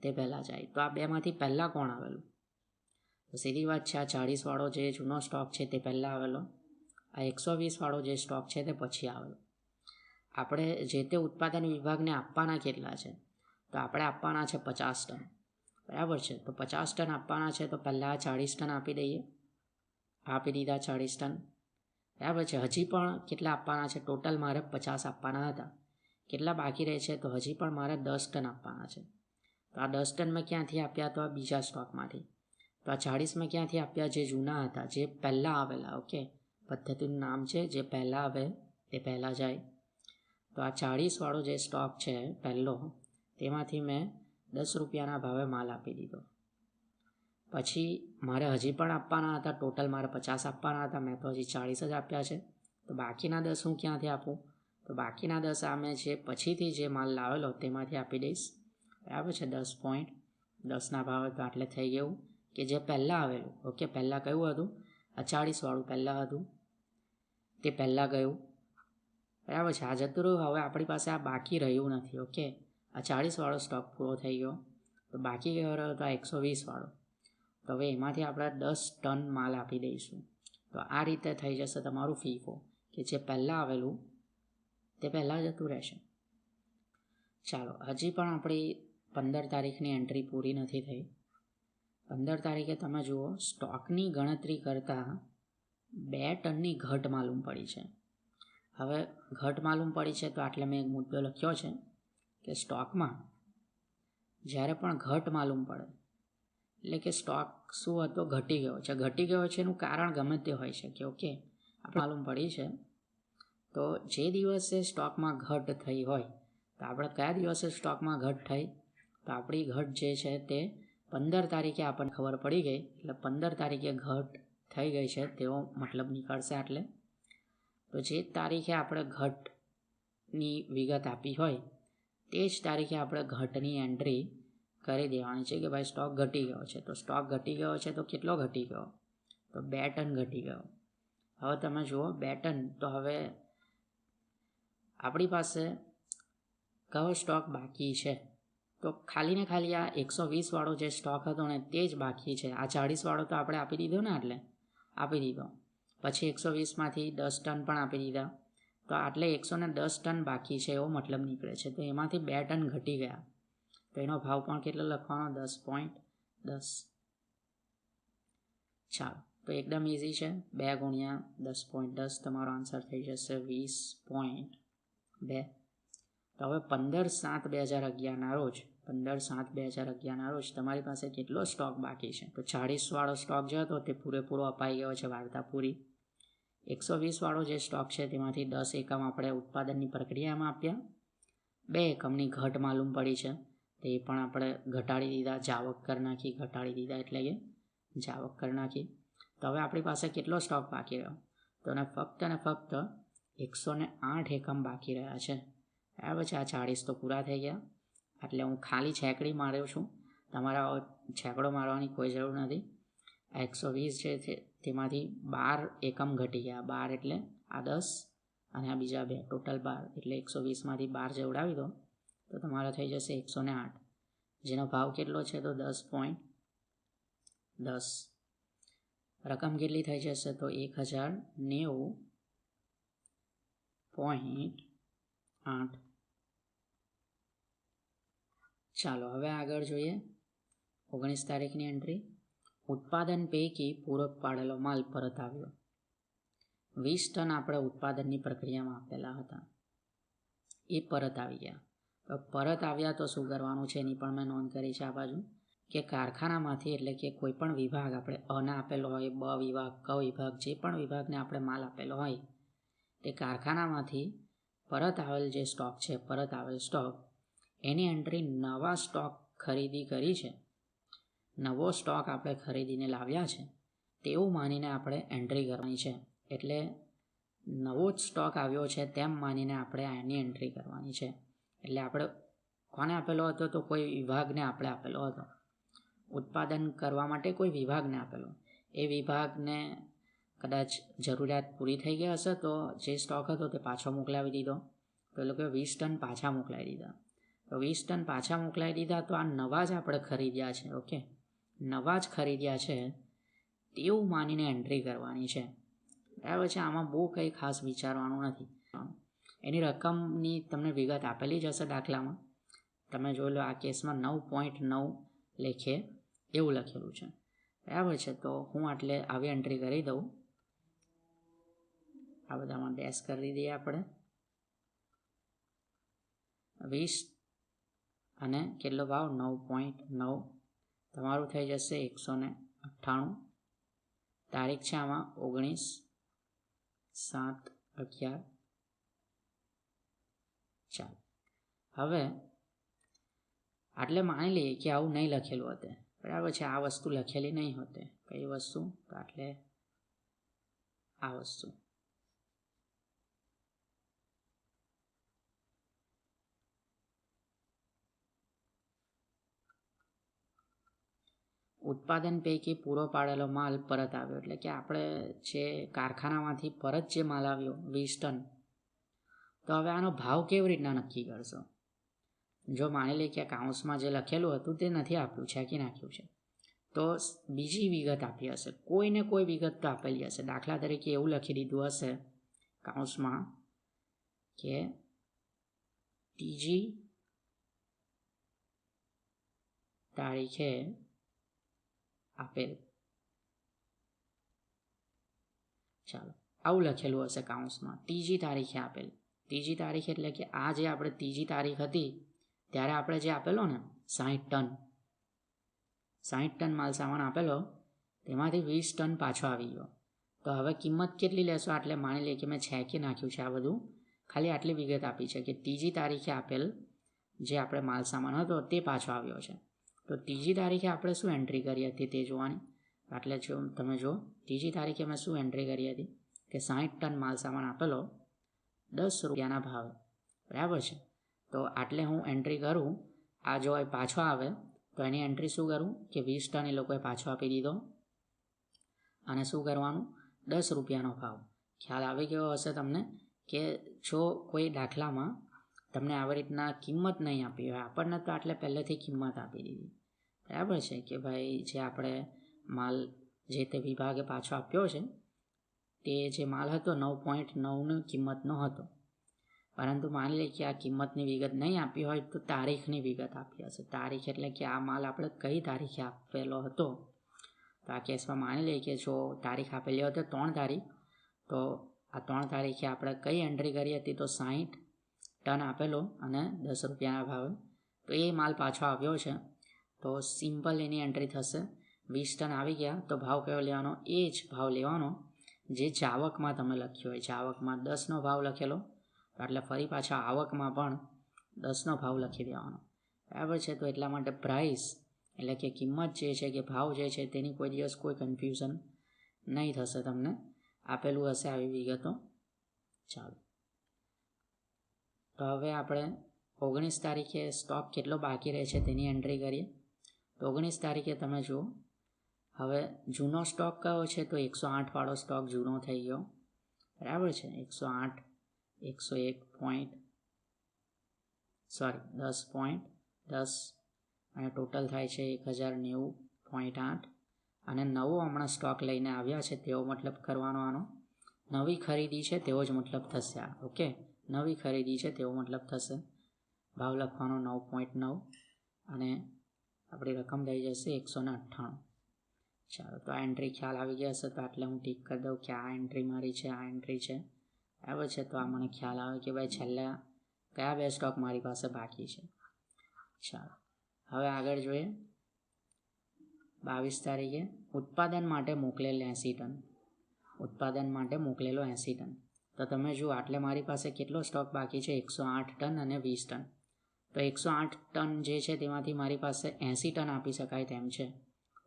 તે પહેલાં જાય. તો આ બેમાંથી પહેલાં કોણ આવેલું, તો સીધી વાત છે, આ 40વાળો જે જૂનો સ્ટોક છે તે પહેલાં આવેલો, આ 120વાળો જે સ્ટોક છે તે પછી આવેલો. આપણે જે તે ઉત્પાદન વિભાગને આપવાના કેટલા છે, તો આપણે આપવાના છે 50 ટન. બરાબર છે, તો 50 ટન આપવાના છે, તો પહેલાં 40 ટન આપી દઈએ. આપી દીધા 40 ટન. બરાબર છે, હજી પણ કેટલા આપવાના છે, ટોટલ મારે 50 આપવાના હતા. કેટલા બાકી રહે છે, તો હજી પણ મારે 10 ટન આપવાના છે. તો આ 10 ટન મેં ક્યાંથી આપ્યા, તો આ બીજા સ્ટોકમાંથી. તો આ 40 મેં ક્યાંથી આપ્યા, જે જૂના હતા, જે પહેલાં આવેલા. ઓકે, પદ્ધતિનું નામ છે, જે પહેલાં આવે તે પહેલાં જાય. તો આ 40વાળો જે સ્ટોક છે પહેલો, તેમાંથી મેં 10 રૂપિયાના ભાવે માલ આપી દીધો. પછી મારે હજી પણ આપવાના હતા, ટોટલ મારે 50 આપવાના હતા, મેં તો હજી 40 જ આપ્યા છે. તો બાકીના 10 હું ક્યાંથી આપું, તો બાકીના 10 આ મેં જે પછીથી જે માલ લાવેલો તેમાંથી આપી દઈશ. બરાબર છે, 10.10ના ભાવે. તો આટલે થઈ ગયું કે જે પહેલાં આવેલું. ઓકે, પહેલાં કયું હતું, આ 40વાળું પહેલાં હતું, તે પહેલાં ગયું. બરાબર છે, આ જતું રહ્યું. હવે આપણી પાસે આ બાકી રહ્યું નથી. ઓકે, આ 40વાળો સ્ટોક પૂરો થઈ ગયો. તો બાકી કયો રહ્યો, તો આ 120વાળો. તો હવે એમાંથી આપણે 10 ટન માલ આપી દઈશું. તો આ રીતે થઈ જશે તમારું ફીફો, કે જે પહેલાં આવેલું તે પહેલાં જતું રહેશે. ચાલો, હજી પણ આપણી 15 તારીખની એન્ટ્રી પૂરી નથી થઈ. 15 તારીખે તમે જુઓ સ્ટોકની ગણતરી કરતાં 2 ટનની ઘટ માલુમ પડી છે. હવે ઘટ માલુમ પડી છે, તો આટલે મેં એક મુદ્દો લખ્યો છે કે સ્ટોકમાં જ્યારે પણ ઘટ માલુમ પડે, એટલે કે સ્ટોક શું હતો, ઘટી ગયો છે એનું કારણ ગમે તે હોઈ શકે. ઓકે, આપણે માલુમ પડી છે. તો જે દિવસે સ્ટોકમાં ઘટ થઈ હોય, તો આપણે કયા દિવસે સ્ટોકમાં ઘટ થઈ, તો આપણી ઘટ જે છે તે 15 તારીખે આપણને ખબર પડી ગઈ, એટલે 15 તારીખે ઘટ થઈ ગઈ છે તેવો મતલબ નીકળશે. એટલે તો જે તારીખે આપણે ઘટની વિગત આપી હોય તે જ તારીખે આપણે ઘટની એન્ટ્રી કરી દેવાની છે કે ભાઈ સ્ટોક ઘટી ગયો છે. તો સ્ટોક ઘટી ગયો છે તો કેટલો ઘટી ગયો, તો 2 ટન ઘટી ગયો. હવે તમે જુઓ 2 ટન, તો હવે આપણી પાસે કયો સ્ટોક બાકી છે, તો ખાલી ને ખાલી આ 120 વાળો જે સ્ટોક હતો ને તે જ બાકી છે. આ 40 વાળો તો આપણે આપી દીધો ને, એટલે આપી દીધો. પછી 120માંથી 10 ટન પણ આપી દીધા, તો આટલે 110 ટન બાકી છે એવો મતલબ નીકળે છે. તો એમાંથી 2 ટન ઘટી ગયા, તો એનો ભાવ પણ કેટલો લખવાનો, 10.10. ચાલો, તો એકદમ ઇઝી છે. 2 ગુણ્યા 10.10 તમારો આન્સર થઈ જશે 20.2. તો હવે 15/7/2011 રોજ 15/7/2011 રોજ તમારી પાસે કેટલો સ્ટોક બાકી છે, તો 40 વાળો સ્ટોક જે હતો તે પૂરેપૂરો અપાઈ ગયો છે, વાર્તા પૂરી. 120 વાળો જે સ્ટોક છે તેમાંથી 10 એકમ આપણે ઉત્પાદનની પ્રક્રિયામાં આપ્યા. 2 એકમની ઘટ માલુમ પડી છે, તે પણ આપણે ઘટાડી દીધા, જાવક કરી નાખી, ઘટાડી દીધા એટલે કે જાવક કરી નાખી. તો હવે આપણી પાસે કેટલો સ્ટોક બાકી રહ્યો, તો ને ફક્ત 108 એકમ બાકી રહ્યા છે. બરાબર છે. આ 40 તો પૂરા થઈ ગયા, એટલે હું ખાલી છેકડી માર્યો છું, તમારા છેકડો મારવાની કોઈ જરૂર નથી. આ 120 જે છે તેમાંથી 12 એકમ ઘટી ગયા. 12 એટલે આ 10 અને આ બીજા 2, ટોટલ 12, એટલે 120માંથી 12 જોડાવી દો તો તમારો થઈ જશે 108, જેનો ભાવ કેટલો છે, તો 10.10. રકમ કેટલી થઈ જશે, તો 1090.8. ચાલો હવે આગળ જોઈએ 19 તારીખની એન્ટ્રી. ઉત્પાદન પૈકી પૂરક પાડેલો માલ પરત આવ્યો. 20 ટન આપણે ઉત્પાદનની પ્રક્રિયામાં આપેલા હતા, એ પરત આવી ગયા. તો પરત આવ્યા તો શું કરવાનું છે એની પણ મેં નોંધ કરી છે આ બાજુ, કે કારખાનામાંથી, એટલે કે કોઈ પણ વિભાગ આપણે અને આપેલો હોય, બ વિભાગ, ક વિભાગ, જે પણ વિભાગને આપણે માલ આપેલો હોય તે કારખાનામાંથી પરત આવેલ જે સ્ટોક છે, પરત આવેલ સ્ટોક, એની એન્ટ્રી નવા સ્ટોક ખરીદી કરી છે, નવો સ્ટોક આપણે ખરીદીને લાવ્યા છે તેવું માનીને આપણે એન્ટ્રી કરવાની છે. એટલે નવો જ સ્ટોક આવ્યો છે તેમ માનીને આપણે એની એન્ટ્રી કરવાની છે. એટલે આપણે કોને આપેલો હતો, તો કોઈ વિભાગને આપણે આપેલો હતો. ઉત્પાદન કરવા માટે કોઈ વિભાગને આપેલો, એ વિભાગને કદાચ જરૂરિયાત પૂરી થઈ ગઈ હશે તો જે સ્ટોક હતો તે પાછો મોકલાવી દીધો, તો એ લોકો 20 ટન પાછા મોકલાવી દીધા. તો 20 ટન પાછા મોકલાવી દીધા, તો આ નવા જ આપણે ખરીદ્યા છે. ઓકે, નવા જ ખરીદ્યા છે તેવું માનીને એન્ટ્રી કરવાની છે. બરાબર છે. આમાં બહુ કંઈ ખાસ વિચારવાનું નથી. એની રકમની તમને વિગત આપેલી જ હશે દાખલામાં, તમે જોઈ લો. આ કેસમાં 9.9 લેખે એવું લખેલું છે. બરાબર છે. તો હું આટલે આવી એન્ટ્રી કરી દઉં. આ બધામાં ડેશ કરી દઈએ આપણે. 20 અને કેટલો ભાવ, 9.9, તમારું થઈ જશે 198. તારીખ છે આમાં 19/7/11. ચાલો હવે આટલે માની લઈએ કે આવું નહીં લખેલું હતું. બરાબર છે. આ વસ્તુ લખેલી નહીં હોતે. કઈ વસ્તુ, તો આટલે આ વસ્તુ. ઉત્પાદન પૈકી પૂરો પાડેલો માલ પરત આવ્યો, એટલે કે આપણે જે કારખાનામાંથી પરત જે માલ આવ્યો 20 ટન, તો હવે આનો ભાવ કેવી રીતના નક્કી કરશો. જો માની લઈએ કે કાઉન્સમાં જે લખેલું હતું તે નથી આપ્યું, છેકી નાખ્યું છે, તો બીજી વિગત આપી હશે, કોઈને કોઈ વિગત તો આપેલી હશે. દાખલા તરીકે એવું લખી દીધું હશે કાઉન્સમાં કે ત્રીજી તારીખે આપેલ. ચાલો, આવું લખેલું હશે કાઉન્સમાં, ત્રીજી તારીખે આપેલ. ત્રીજી તારીખ એટલે કે આ જે આપણે ત્રીજી તારીખ હતી ત્યારે આપણે જે આપેલો ને 60 ટન માલ સામાન આપેલો, તેમાંથી 20 ટન પાછો આવી ગયો. તો હવે કિંમત કેટલી લેશો? એટલે માની લઈએ કે મેં છેકી નાખ્યું છે આ બધું, ખાલી આટલી વિગત આપી છે કે ત્રીજી તારીખે આપેલ જે આપણે માલ સામાન હતો તે પાછો આવ્યો છે. તો ત્રીજી તારીખે આપણે શું એન્ટ્રી કરી હતી તે જોવાની. એટલે જો તમે જો ત્રીજી તારીખે મેં શું એન્ટ્રી કરી હતી કે 60 ટન માલ સામાન આપેલો 10 રૂપિયાના ભાવે, બરાબર છે. તો આટલે હું એન્ટ્રી કરું, આ જો પાછો આવે તો એની એન્ટ્રી શું કરું કે 20 ટન એ લોકોએ પાછો આપી દીધો, અને શું કરવાનું 10 રૂપિયાનો ભાવ. ખ્યાલ આવી ગયો હશે તમને કે જો કોઈ દાખલામાં તમને આવી રીતના કિંમત નહીં આપી હોય, આપણને તો આટલે પહેલેથી કિંમત આપી દીધી, બરાબર છે, કે ભાઈ જે આપણે માલ જે તે વિભાગે પાછો આપ્યો છે તે જે માલ હતો 9.9ની કિંમતનો હતો, પરંતુ માની લઈએ કે આ કિંમતની વિગત નહીં આપી હોય તો તારીખની વિગત આપી હશે. તારીખ એટલે કે આ માલ આપણે કઈ તારીખે આપેલો હતો. તો આ કેસમાં માની લઈએ કે જો તારીખ આપેલી હતી 3 તારીખ, તો આ 3 તારીખે આપણે કઈ એન્ટ્રી કરી હતી તો 60 ટન આપેલો અને 10 રૂપિયાના ભાવે. તો એ માલ પાછો આવ્યો છે, તો સિમ્પલ એની એન્ટ્રી થશે 20 ટન આવી ગયા, તો ભાવ કયો લેવાનો? એ જ ભાવ લેવાનો જે જાવકમાં તમે લખ્યો હોય. જાવકમાં 10નો ભાવ લખેલો, એટલે ફરી પાછા આવકમાં પણ 10નો ભાવ લખી દેવાનો, બરાબર છે. તો એટલા માટે પ્રાઇસ એટલે કે કિંમત જે છે કે ભાવ જે છે તેની કોઈ દિવસ કોઈ કન્ફ્યુઝન નહીં થશે, તમને આપેલું હશે આવી વિગતો. ચાલો, તો હવે આપણે 19 તારીખે સ્ટોક કેટલો બાકી રહે છે તેની એન્ટ્રી કરીએ. તો 19 તારીખે તમે જુઓ, હવે જૂનો સ્ટોક કયો છે તો 108 વાળો સ્ટોક જૂનો થઈ ગયો, બરાબર છે. 108, 10.10 અને ટોટલ થાય છે 1090.8. અને નવો હમણાં સ્ટોક લઈને આવ્યા છે તેવો મતલબ કરવાનો, આનો નવી ખરીદી છે તેવો જ મતલબ થશે આ. ઓકે, નવી ખરીદી છે તેવો મતલબ થશે. ભાવ લખવાનો 9.9 અને આપણી રકમ થઈ જશે 198. ચાલો, તો આ એન્ટ્રી ખ્યાલ આવી ગયા હશે, તો એટલે હું ટીક કરી દઉં કે આ એન્ટ્રી મારી છે, આ એન્ટ્રી છે, બરાબર છે. તો આ મને ખ્યાલ આવે કે ભાઈ છેલ્લા કયા 2 સ્ટોક મારી પાસે બાકી છે. ચાલો, હવે આગળ જોઈએ. 22 તારીખે ઉત્પાદન માટે મોકલેલ 80 ટન, ઉત્પાદન માટે મોકલેલો 80 ટન. તો તમે જુઓ આટલે મારી પાસે કેટલો સ્ટોક બાકી છે? 108 ટન અને 20 ટન. તો 108 ટન જે છે તેમાંથી મારી પાસે 80 ટન આપી શકાય તેમ છે,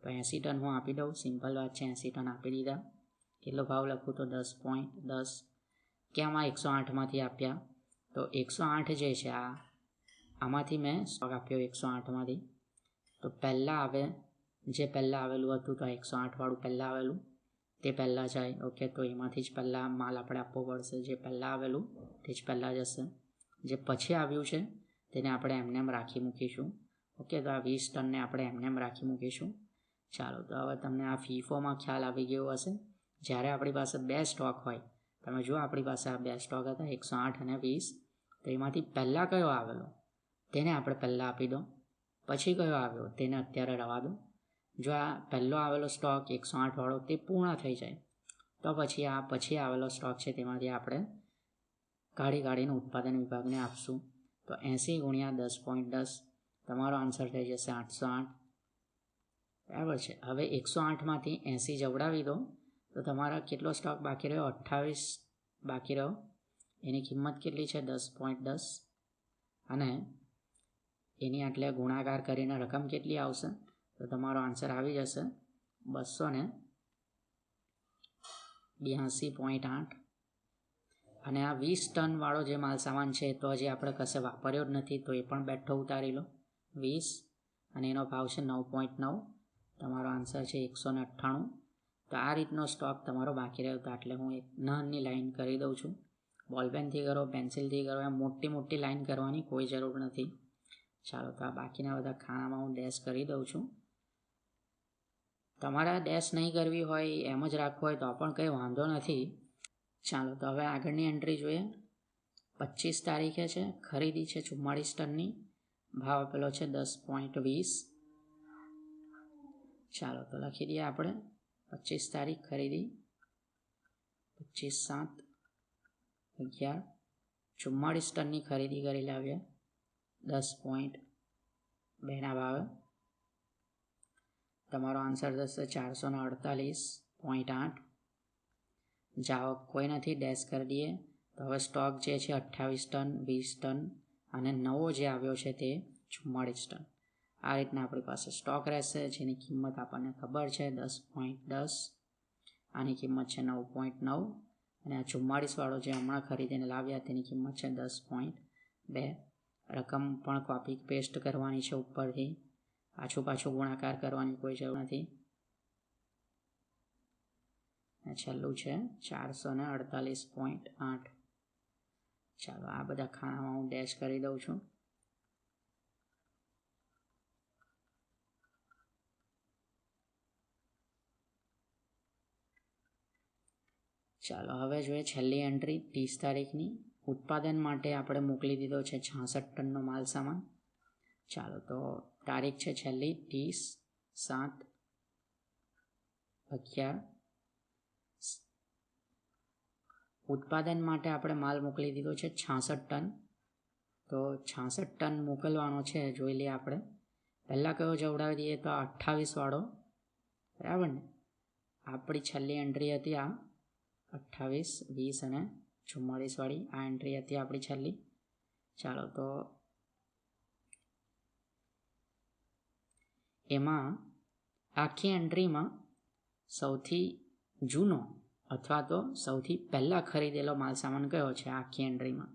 તો 80 ટન હું આપી દઉં. સિમ્પલ વાત છે, 80 ટન આપી દીધા. કેટલો ભાવ લખું તો 10.10. કેમ આ 108માંથી આપ્યા? તો 108 જે છે આમાંથી મેં સ્ટોક આપ્યો 108માંથી. તો પહેલાં આવે જે પહેલાં આવેલું હતું, તો 108 વાળું પહેલાં આવેલું તે પહેલાં જાય. ઓકે, તો એમાંથી જ પહેલાં માલ આપણે આપવો પડશે. જે પહેલાં આવેલું તે જ પહેલાં જશે. જે પછી આવ્યું છે તેને આપણે એમનેમ રાખી મૂકીશું. ઓકે, તો આ 20 ટનને આપણે એમનેમ રાખી મૂકીશું. ચાલો, તો હવે તમને આ ફીફોમાં ખ્યાલ આવી ગયો હશે. જ્યારે આપણી પાસે 2 સ્ટોક હોય, તમે જુઓ આપણી પાસે આ 2 સ્ટોક હતા 108 અને 20, તો એમાંથી પહેલાં કયો આવેલો તેને આપણે પહેલાં આપી દો, પછી કયો આવ્યો તેને અત્યારે રવા દો. જો આ પહેલો આવેલો સ્ટોક 108 વાળો તે પૂર્ણ થઈ જાય તો પછી આ પછી આવેલો સ્ટોક છે તેમાંથી આપણે કાઢીને ઉત્પાદન વિભાગને આપશું. તો 80 ગુણ્યા 10.10 તમારો આન્સર થઈ જશે 808, બરાબર છે. હવે 108માંથી 80 જવડાવી દો તો તમારા કેટલો સ્ટોક બાકી રહ્યો? 28 બાકી રહ્યો. એની કિંમત કેટલી છે? 10.10 અને એની આટલે ગુણાકાર કરીને રકમ કેટલી આવશે? તો તમારો આન્સર આવી જશે 282.8. અને આ 20 ટન વાળો જે માલ સામાન છે તો હજી આપણે કશે વાપર્યો જ નથી, તો એ પણ બેઠો ઉતારી લો 20, અને એનો ભાવ છે 9.9. તમારો આન્સર છે 198. તો આ રીતનો સ્ટોક તમારો બાકી રહ્યો. તો એટલે હું એક નાની લાઈન કરી દઉં છું. બોલપેનથી કરો, પેન્સિલથી કરો, એમ મોટી લાઈન કરવાની કોઈ જરૂર નથી. ચાલો, તો આ બાકીના બધા ખાનામાં હું ડેશ કરી દઉં છું. તમારા ડેશ નહીં કરવી હોય, એમ જ રાખવું હોય તો પણ કંઈ વાંધો નથી. ચાલો, તો હવે આગળની એન્ટ્રી જોઈએ. 25 તારીખે છે, ખરીદી છે 44 ટનની, ભાવ આપેલો છે 10.20. ચાલો, તો લખી દઈએ આપણે 25 તારીખ ખરીદી 25/7/11 44 ટનની ખરીદી કરી લાવ્યા. 10.2ના ભાવે. તમારો આન્સર થશે 448.8. જાવક કોઈ નથી, ડેશ કરી દઈએ. તો હવે સ્ટોક જે છે 28 ટન, 20 ટન અને નવો જે આવ્યો છે તે 44 ટન. આ રીતના આપણી પાસે સ્ટોક રહેશે, જેની કિંમત આપણને ખબર છે 10.10. આની કિંમત છે 9.9 અને આ 44 વાળો જે હમણાં ખરીદીને લાવ્યા તેની કિંમત છે 10.2. રકમ પણ કોપી પેસ્ટ કરવાની છે ઉપરથી, પાછું ગુણાકાર કરવાની કોઈ જરૂર નથી. છેલ્લું છે 448.8. ચાલો આ બધા ખાનામાં હું ડેશ કરી દઉં છું. ચાલો હવે જોઈએ છેલ્લી એન્ટ્રી 30 તારીખની. ઉત્પાદન માટે આપણે મોકલી દીધો છે 66 ટનનો માલ સામાન. ચાલો તો તારીખ છે છેલ્લી 30/7/11. ઉત્પાદન માટે આપણે માલ મોકલી દીધો છે 66 ટન. તો 66 ટન મોકલવાનો છે, જોઈ લઈએ આપણે. પહેલાં કયો જવડાવી દઈએ તો 28 વાળો, બરાબર ને. આપણી છેલ્લી એન્ટ્રી હતી આ 28, 20 અને 44 વાળી આ એન્ટ્રી હતી આપણી છેલ્લી. ચાલો તો એમાં આખી એન્ટ્રીમાં સૌથી જૂનો અથવા તો સૌથી પહેલાં ખરીદેલો માલ સામાન કયો છે આખી એન્ટ્રીમાં,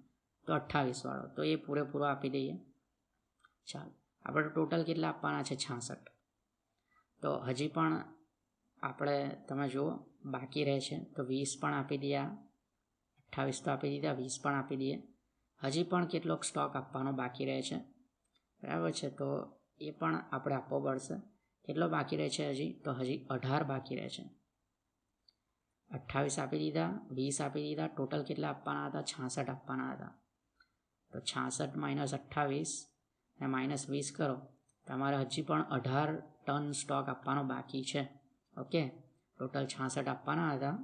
તો 28 વાળો. તો એ પૂરેપૂરો આપી દઈએ. ચાલો આપણે ટોટલ કેટલા આપવાના છે 66. તો હજી પણ આપણે તમે જુઓ બાકી રહે છે, તો 20 પણ આપી દઈએ. 28 તો આપી દીધા, 20 પણ આપી દઈએ. હજી પણ કેટલોક સ્ટોક આપવાનો બાકી રહે છે, બરાબર છે. તો એ પણ આપણે આપવો પડશે. કેટલો બાકી રહે છે હજી, તો હજી 18 બાકી રહે છે. 28 આપી દીધા, 20 આપી દીધા. ટોટલ કેટલા આપવાના હતા? 66 આપવાના હતા. તો 66 - 28 અને -20 કરો, તમારે હજી પણ 18 ટન સ્ટોક આપવાનો બાકી છે. ઓકે, ટોટલ 66 આપવાના હતા,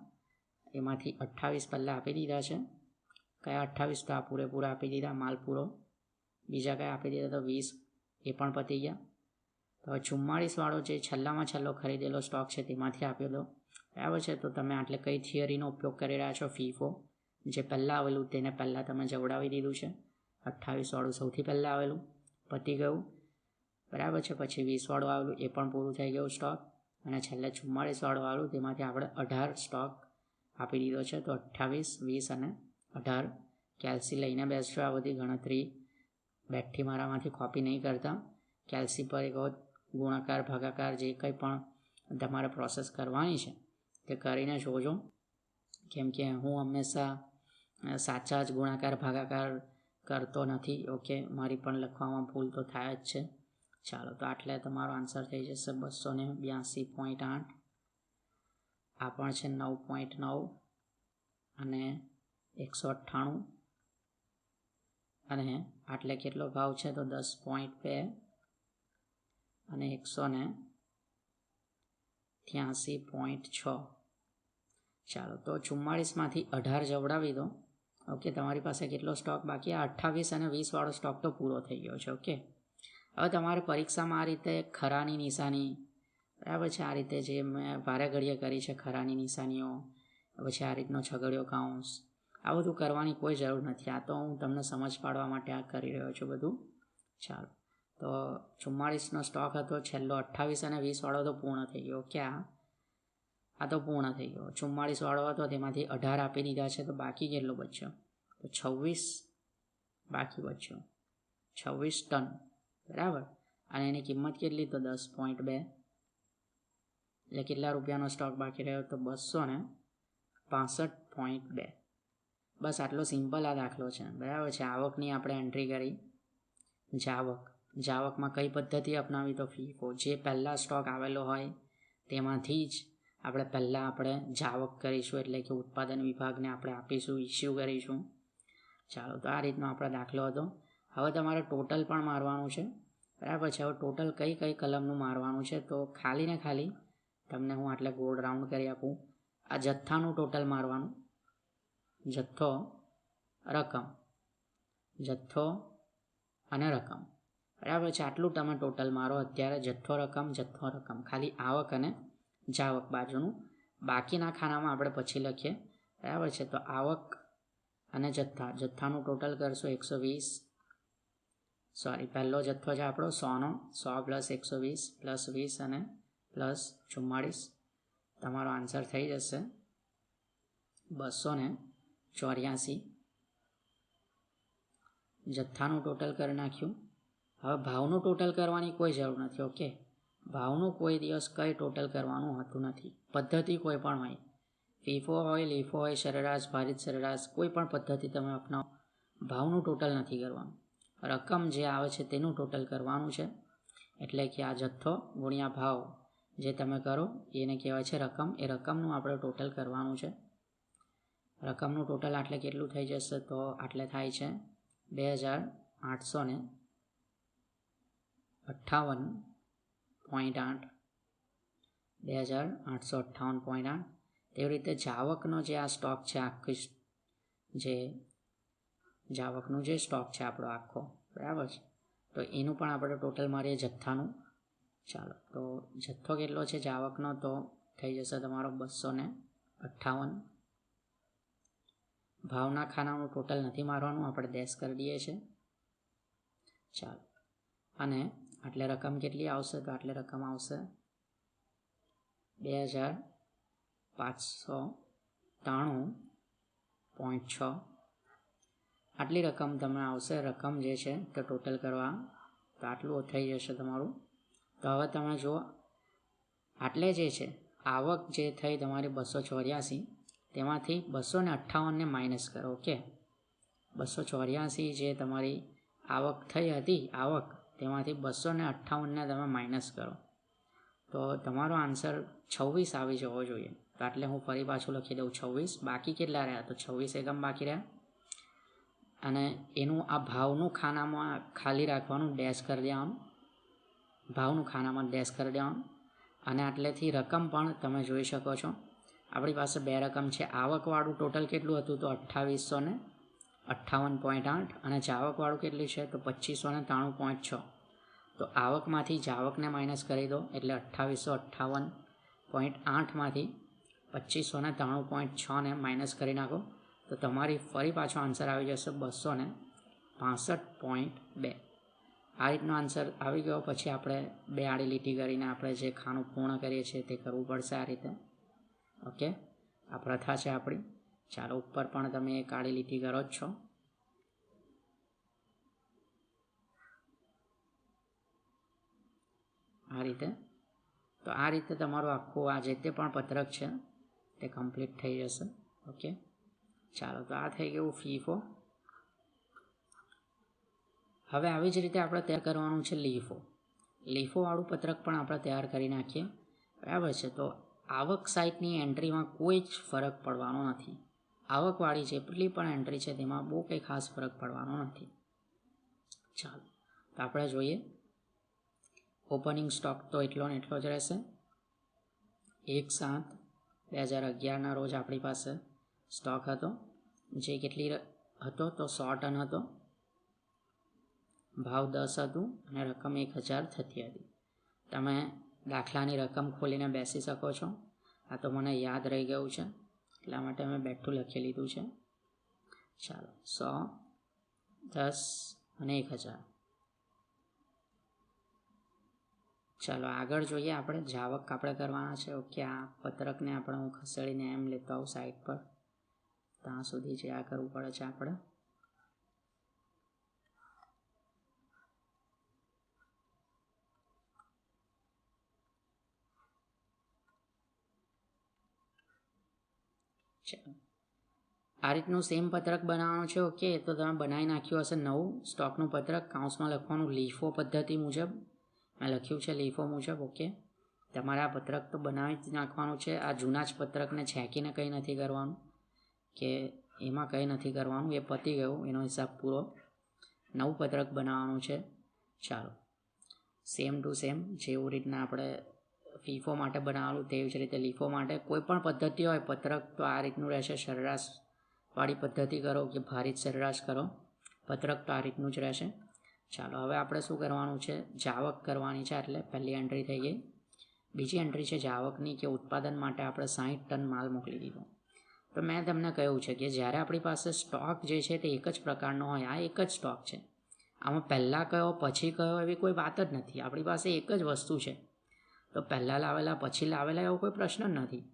એમાંથી 28 પહેલાં આપી દીધા છે. કયા 28? તો આ પૂરેપૂરા આપી દીધા, માલ પૂરો. બીજા કયા આપી દીધા? તો 20, એ પણ પતી ગયા. તો 44 વાળો જે છેલ્લામાં છેલ્લો ખરીદેલો સ્ટોક છે તેમાંથી આપ્યો હતો, બરાબર છે. તો તમે આટલે કઈ થિયરીનો ઉપયોગ કરી રહ્યા છો? ફીફો. જે પહેલાં આવેલું તેને પહેલાં તમે જવડાવી દીધું છે. 28 વાળું સૌથી પહેલાં આવેલું, પતી ગયું, બરાબર છે. પછી 20 વાળું આવેલું, એ પણ પૂરું થઈ ગયું સ્ટોક. અને છેલ્લે 44 વાળું આવેલું, તેમાંથી આપણે 18 સ્ટોક આપી દીધો છે. તો 28, 20 અને 18. કેલ્સી લઈને બેસજો. આ બધી ગણતરી બેઠી મારામાંથી કોપી નહીં કરતા. કેલ્સી પર એક ગુણાકાર, ભાગાકાર જે કંઈ પણ તમારે પ્રોસેસ કરવાની છે તે કરીને જોજો, કેમ કે હું હંમેશા સાચા જ ગુણાકાર ભાગાકાર કરતો નથી. ઓકે, મારી પણ લખવામાં ભૂલ તો થાય જ છે. ચાલો તો આટલે તમારો આન્સર થઈ જશે 282.8. આ પણ છે 9.9 અને 198. અને આટલે કેટલો ભાવ છે? તો 10.2 અને 183.6. ચાલો તો 44માંથી 18 જવડાવી દો. ઓકે, તમારી પાસે કેટલો સ્ટોક બાકી? 28 અને 20 વાળો સ્ટોક તો પૂરો થઈ ગયો છે. ઓકે, હવે તમારે પરીક્ષામાં આ રીતે ખરાની નિશાની, બરાબર છે, આ રીતે જે મેં ભારે ઘડીએ કરી છે ખરાની નિશાનીઓ, પછી આ રીતનો છગડીયો કાઉન્સ, આ બધું કરવાની કોઈ જરૂર નથી. આ તો હું તમને સમજ પાડવા માટે આ કરી રહ્યો છું બધું. ચાલો તો 44નો સ્ટોક હતો, છેલ્લો 28 અને 20 વાળો તો પૂર્ણ થઈ ગયો. ક્યાં? આ તો પૂર્ણ થઈ ગયો. 44 વાળો હતો, તેમાંથી 18 આપી દીધા છે. તો બાકી કેટલો બચ્યો? તો 26 બાકી બચ્યો. 26 ટન, બરાબર. અને એની કિંમત કેટલી? તો 10.2. એટલે કેટલા રૂપિયાનો સ્ટોક બાકી રહ્યો? તો 265.2. બસ આટલો સિમ્પલ આ દાખલો છે, બરાબર છે. આવકની આપણે એન્ટ્રી કરી. જાવકમાં કઈ પદ્ધતિ અપનાવી? તો ફીફો. જે પહેલાં સ્ટોક આવેલો હોય તેમાંથી જ આપણે જાવક કરીશું, એટલે કે ઉત્પાદન વિભાગને આપણે આપીશું, ઇસ્યુ કરીશું. ચાલો તો આ રીતનો આપણો દાખલો હતો. હવે તમારે ટોટલ પણ મારવાનું છે, બરાબર છે. હવે ટોટલ કઈ કલમનું મારવાનું છે? તો ખાલી ને ખાલી તમને હું આટલે ગોળ રાઉન્ડ કરી આપું. આ જથ્થાનું ટોટલ મારવાનું. જથ્થો, રકમ, જથ્થો, અને રકમ, બરાબર છે. આટલું તમે ટોટલ મારો અત્યારે જથ્થો રકમ ખાલી આવક અને જાવક બાજુનું. બાકીના ખાનામાં આપણે પછી લખીએ, બરાબર છે. તો આવક અને જથ્થાનું ટોટલ કરશું 120, પહેલો જથ્થો છે આપણો 100નો, 100 પ્લસ 120 પ્લસ 20 અને પ્લસ 44, તમારો આન્સર થઈ જશે 284. જથ્થાનું ટોટલ કરી નાખ્યું. હવે ભાવનું ટોટલ કરવાની કોઈ જરૂર નથી. ઓકે, ભાવનું કોઈ દિવસ કંઈ ટોટલ કરવાનું હોતું નથી. પદ્ધતિ કોઈ પણ હોય, ફીફો હોય, લીફો હોય, સરેરાશ, ભારિત સરેરાશ, કોઈ પણ પદ્ધતિ તમે અપનાવો, ભાવનું ટોટલ નથી કરવાનું. રકમ જે આવે છે તેનું ટોટલ કરવાનું છે. એટલે કે આ જથ્થો ગુણ્યા ભાવ જે તમે કરો એને કહેવાય છે રકમ. એ રકમનું આપણે ટોટલ કરવાનું છે. રકમનું ટોટલ આટલે કેટલું થઈ જશે? તો આટલે થાય છે 2858.8. તેવી રીતે જાવકનો જે આ સ્ટોક છે, જાવકનું જે સ્ટોક છે આપણો આખો, બરાબર છે. તો એનું પણ આપણે ટોટલ મારીએ જથ્થાનું. ચાલો, તો જથ્થો કેટલો છે જાવકનો? તો થઈ જશે તમારો 258. ભાવના ખાનાનું ટોટલ નથી મારવાનું, આપણે ડેશ કરી દઈએ છીએ. ચાલો, અને આટલે રકમ કેટલી આવશે? તો આટલે રકમ આવશે 2593.6. આટલી રકમ તમે આવશે. રકમ જે છે તે ટોટલ કરવા તો આટલું થઈ જશે તમારું. તો હવે તમે જુઓ, આટલે જે છે આવક જે થઈ તમારી 284, તેમાંથી 258ને માઇનસ કરો. ઓકે, 284 જે તમારી આવક થઈ હતી, તેમાંથી 258ને તમે માઇનસ કરો તો તમારો આન્સર 26 આવી જવો જોઈએ. તો એટલે હું ફરી પાછું લખી દઉં 26. બાકી કેટલા રહ્યા? તો 26 એકમ બાકી રહ્યા. અને એનું આ ભાવનું ખાનામાં ખાલી રાખવાનું, ડેશ કરી દેવાનું. ભાવનું ખાનામાં ડેશ કરી દેવાનું. અને આટલેથી રકમ પણ તમે જોઈ શકો છો, આપણી પાસે બે રકમ છે. આવકવાળું ટોટલ કેટલું હતું? તો 2858.8. અને જાવકવાળું કેટલું છે? તો 2593.6. તો આવકમાંથી જાવકને માઇનસ કરી દો એટલે 2858.8માંથી 2593.6ને માઇનસ કરી નાખો તો તમારી ફરી પાછો આન્સર આવી જશે 265.2. આ રીતનો આન્સર આવી ગયો. પછી આપણે બે આડી લીટી કરીને આપણે જે ખાનું પૂર્ણ કરીએ છીએ તે કરવું પડશે આ રીતે. ઓકે, આ પ્રથા છે આપણી. ચાલો, ઉપર પણ તમે એક આડી લીટી કરો જ છો. આ રીતે. તો આ રીતે તમારું આખું આ જે તે પણ પત્રક છે તે કમ્પ્લીટ થઈ જશે. ઓકે, ચાલો, તો આ થઈ ગયું ફીફો. હવે આવી જ રીતે આપણે તૈયાર કરવાનું છે લીફોવાળું પત્રક પણ આપણે તૈયાર કરી નાખીએ, બરાબર છે. તો આવક સાઇટની એન્ટ્રીમાં કોઈ જ ફરક પડવાનો નથી. આવકવાળી જેટલી પણ એન્ટ્રી છે તેમાં બહુ કંઈ ખાસ ફરક પડવાનો નથી. ચાલો, તો આપણે જોઈએ. ઓપનિંગ સ્ટોક તો એટલો ને એટલો જ રહેશે. 1/7/2011ના રોજ આપણી પાસે સ્ટોક હતો, જે કેટલી હતો? તો 100 ટન હતો. ભાવ 10 હતું અને રકમ 1000 થતી હતી. તમે દાખલાની રકમ ખોલીને બેસી શકો છો. આ તો મને યાદ રહી ગયું છે એટલા માટે મેં બેઠું લખી લીધું છે. ચાલો, 100, 10 અને 1000. ચાલો, આગળ જોઈએ. આપણે જાવક આપણે કરવાના છે. ઓકે, આ પત્રકને આપણે હું ખસેડીને એમ લેતો આવું સાઈડ પર, ત્યાં સુધી જે આ કરવું પડે છે આપણે. ચાલો, આ રીતનું સેમ પત્રક બનાવવાનું છે. ઓકે, તો તમે બનાવી નાખ્યું હશે નવું સ્ટોકનું પત્રક. કાઉન્સમાં લખવાનું લીફો પદ્ધતિ મુજબ મેં લખ્યું છે, લીફો મુજબ. ઓકે, તમારે આ પત્રક તો બનાવી જ નાખવાનું છે. આ જૂના જ પત્રકને છેંકીને કંઈ નથી કરવાનું, કે એમાં કંઈ નથી કરવાનું. એ પતી ગયું, એનો હિસાબ પૂરો. નવું પત્રક બનાવવાનું છે. ચાલો, સેમ ટુ સેમ જેવું રીતના આપણે ફીફો માટે બનાવવાનું તેવી જ રીતે લીફો માટે કોઈ પણ પદ્ધતિ હોય પત્રક તો આ રીતનું રહેશે. સરેરાશવાળી પદ્ધતિ કરો કે ભારિત સરેરાશ કરો, પત્રક તો આ રીતનું જ રહેશે. ચાલો હવે આપણે શું કરવાનું છે, જાવક કરવાની છે. એટલે પહેલી એન્ટ્રી થઈ ગઈ. બીજી એન્ટ્રી છે જાવકની, કે ઉત્પાદન માટે આપણે 60 ટન માલ મોકલી દીધો. તો મેં તમને કહ્યું છે કે જ્યારે આપણી પાસે સ્ટોક જે છે તે એક જ પ્રકારનો હોય, આ એક જ સ્ટોક છે, આમાં પહેલાં કયો પછી કયો એવી કોઈ વાત જ નથી. આપણી પાસે એક જ વસ્તુ છે, તો પહેલાં લાવેલા પછી લાવેલા એવો કોઈ પ્રશ્ન જ નથી.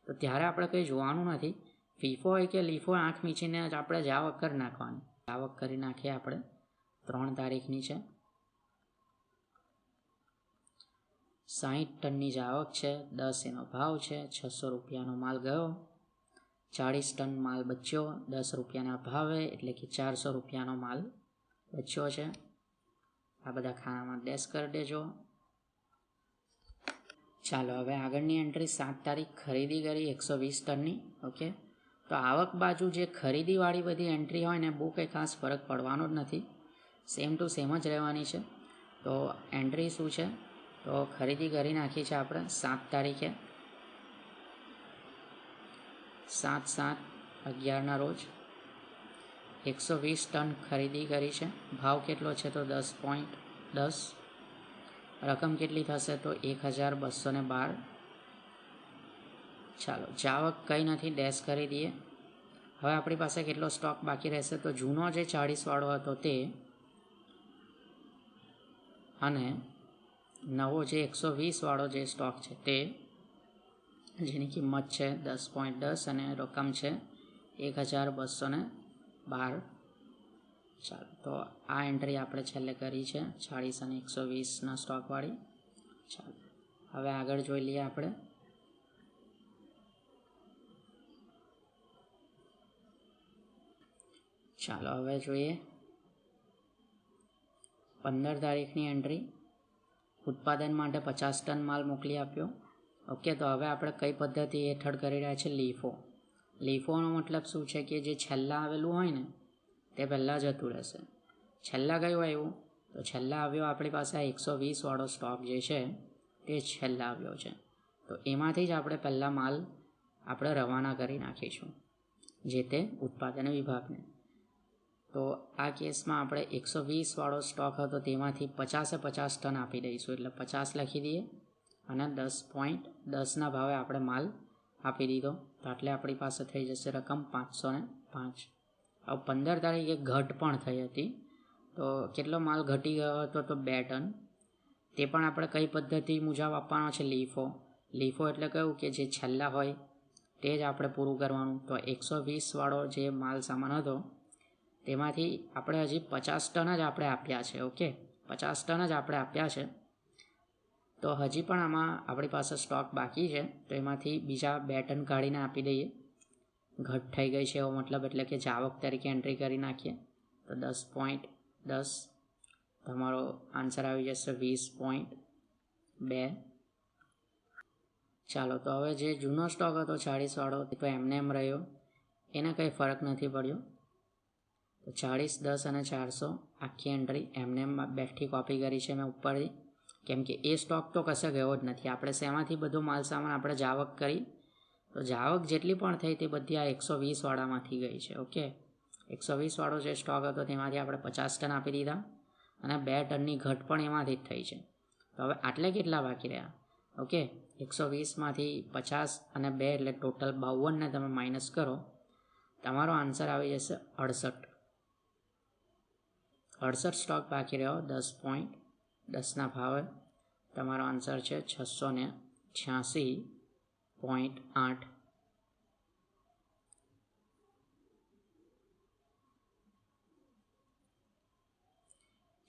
તો ત્યારે આપણે કંઈ જોવાનું નથી. ફીફો હોય કે લીફો, આંખ મીચીને જ આપણે જાવક કરી નાખવાની. જાવક કરી નાખીએ આપણે. 3 તારીખની છે, 60 ટનની જાવક છે, 10 એનો ભાવ છે, 600 રૂપિયાનો માલ ગયો, 40 ટન માલ બચ્યો 10 રૂપિયાના ભાવે, એટલે કે 400 રૂપિયાનો માલ બચ્યો છે. આ બધા ખાનામાં ડેશ કરી દેજો. ચાલો હવે આગળની એન્ટ્રી 7 તારીખ ખરીદી કરી 120 ટનની. ઓકે, તો આવક બાજુ જે ખરીદીવાળી બધી એન્ટ્રી હોય ને બહુ કંઈ ખાસ ફરક પડવાનો જ નથી, સેમ ટુ સેમ જ રહેવાની છે. તો એન્ટ્રી શું છે, તો ખરીદી કરી નાખી છે આપણે 7 તારીખે, 7/7/11ના રોજ 120 ટન ખરીદી કરી છે. ભાવ કેટલો છે, તો 10.10. રકમ કેટલી થશે, તો 1212. ચાલો જાવક કંઈ નથી, ડેશ કરી દઈએ. હવે આપણી પાસે કેટલો સ્ટોક બાકી રહેશે, તો જૂનો જે 40 વાળો હતો તે, અને નવો જે 120 વાળો જે સ્ટોક છે તે, જેની કિંમત છે 10.10 અને રકમ છે 1212. ચાલો તો આ એન્ટ્રી આપણે છેલ્લે કરી છે 40 અને 120ના સ્ટોકવાળી. ચાલો હવે આગળ જોઈ લઈએ આપણે. ચાલો હવે જોઈએ 15 તારીખની એન્ટ્રી. ઉત્પાદન માટે 50 ટન માલ મોકલી આપ્યો. ઓકે, તો હવે આપણે કઈ પદ્ધતિ હેઠળ કરી રહ્યા છીએ, લીફો. લીફોનો મતલબ શું છે, કે જે છેલ્લા આવેલું હોય ને તે પહેલાં જતું રહેશે. છેલ્લા કયું આવ્યું, તો છેલ્લા આવ્યો આપણી પાસે 120 વાળો સ્ટોક જે છે તે છેલ્લા આવ્યો છે. તો એમાંથી જ આપણે પહેલાં માલ આપણે રવાના કરી નાખીશું જે તે ઉત્પાદન વિભાગને. તો આ કેસમાં આપણે 120 વાળો સ્ટોક હતો તેમાંથી 50 ટન આપી દઈશું, એટલે 50 લખી દઈએ અને 10.10ના ભાવે આપણે માલ આપી દીધો. તો એટલે આપણી પાસે થઈ જશે રકમ 505. હવે 15 તારીખે ઘટ પણ થઈ હતી, તો કેટલો માલ ઘટી ગયો હતો, તો 2 ટન. તે પણ આપણે કઈ પદ્ધતિ મુજબ આપવાનો છે, લીફો. લીફો એટલે કયું, કે જે છેલ્લા હોય તે જ આપણે પૂરું કરવાનું. તો 120 વાળો જે માલ સામાન હતો તેમાંથી આપણે હજી 50 ટન જ આપણે આપ્યા છે. ઓકે, 50 ટન જ આપણે આપ્યા છે. તો હજી પણ આમાં આપણી પાસે સ્ટોક બાકી છે, તો એમાંથી બીજા 2 ટન કાઢીને આપી દઈએ. ઘટ થઈ ગઈ છે એવો મતલબ, એટલે કે જાવક તરીકે એન્ટ્રી કરી નાખીએ. તો 10.10 તમારો આન્સર આવી જશે 20.2. ચાલો તો હવે જે જૂનો સ્ટોક હતો 40 વાળો તો એમને એમ રહ્યો, એને કંઈ ફરક નથી પડ્યો. તો 40, 10 અને 400 આખી એન્ટ્રી એમને એમ બેઠી કોપી કરી છે મેં ઉપરથી, કેમ કે એ સ્ટોક તો કશે ગયો જ નથી. આપણે શેમાંથી બધો માલ સામાન આપણે જાવક કરી, તો જાવક જેટલી પણ થઈ તે બધી આ 120 વાળામાંથી ગઈ છે. ઓકે, 120 વાળો જે સ્ટોક હતો તેમાંથી આપણે 50 ટન આપી દીધા અને 2 ટનની ઘટ પણ એમાંથી જ થઈ છે. તો હવે આટલે કેટલા બાકી રહ્યા, ઓકે, 120માંથી 50 અને 2 એટલે ટોટલ 52ને તમે માઇનસ કરો, તમારો આન્સર આવી જશે 68 સ્ટોક બાકી રહ્યો 10.10ના ભાવે. તમારો આન્સર છે 686.8.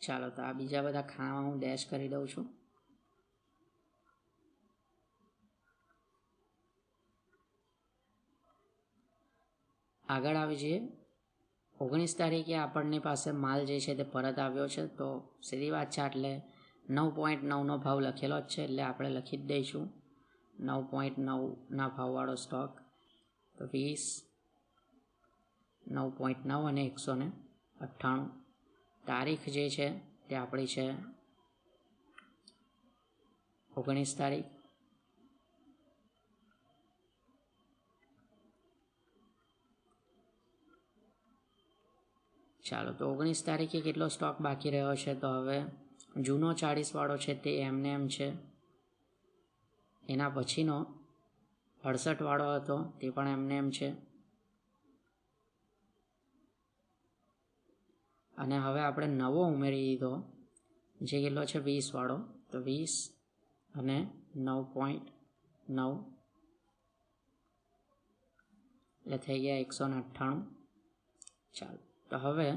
ચાલો તો આ બીજા બધા ખાનામાં હું ડેશ કરી દઉં છું. આગળ આવી જઈએ. 19 તારીખે આપણની પાસે માલ જે છે તે પરત આવ્યો છે, તો સીધી વાત છે. એટલે 9.9નો ભાવ લખેલો જ છે, એટલે આપણે લખી જ દઈશું 9.9ના ભાવવાળો સ્ટોક. તો 20, 9.9 અને 198. તારીખ જે છે તે આપણી છે 19 તારીખ. ચાલો તો 19 તારીખે કેટલો સ્ટોક બાકી રહ્યો છે? તો હવે જૂનો 40 વાળો છે તે એમને એમ છે. એના પછીનો 68 વાળો હતો તે પણ એમને એમ છે. અને હવે આપણે નવો ઉમેરી દીધો જે કેટલો છે 20 વાળો. તો 20 અને 9.9 એટલે થઈ ગયા 198. ચાલો તો હવે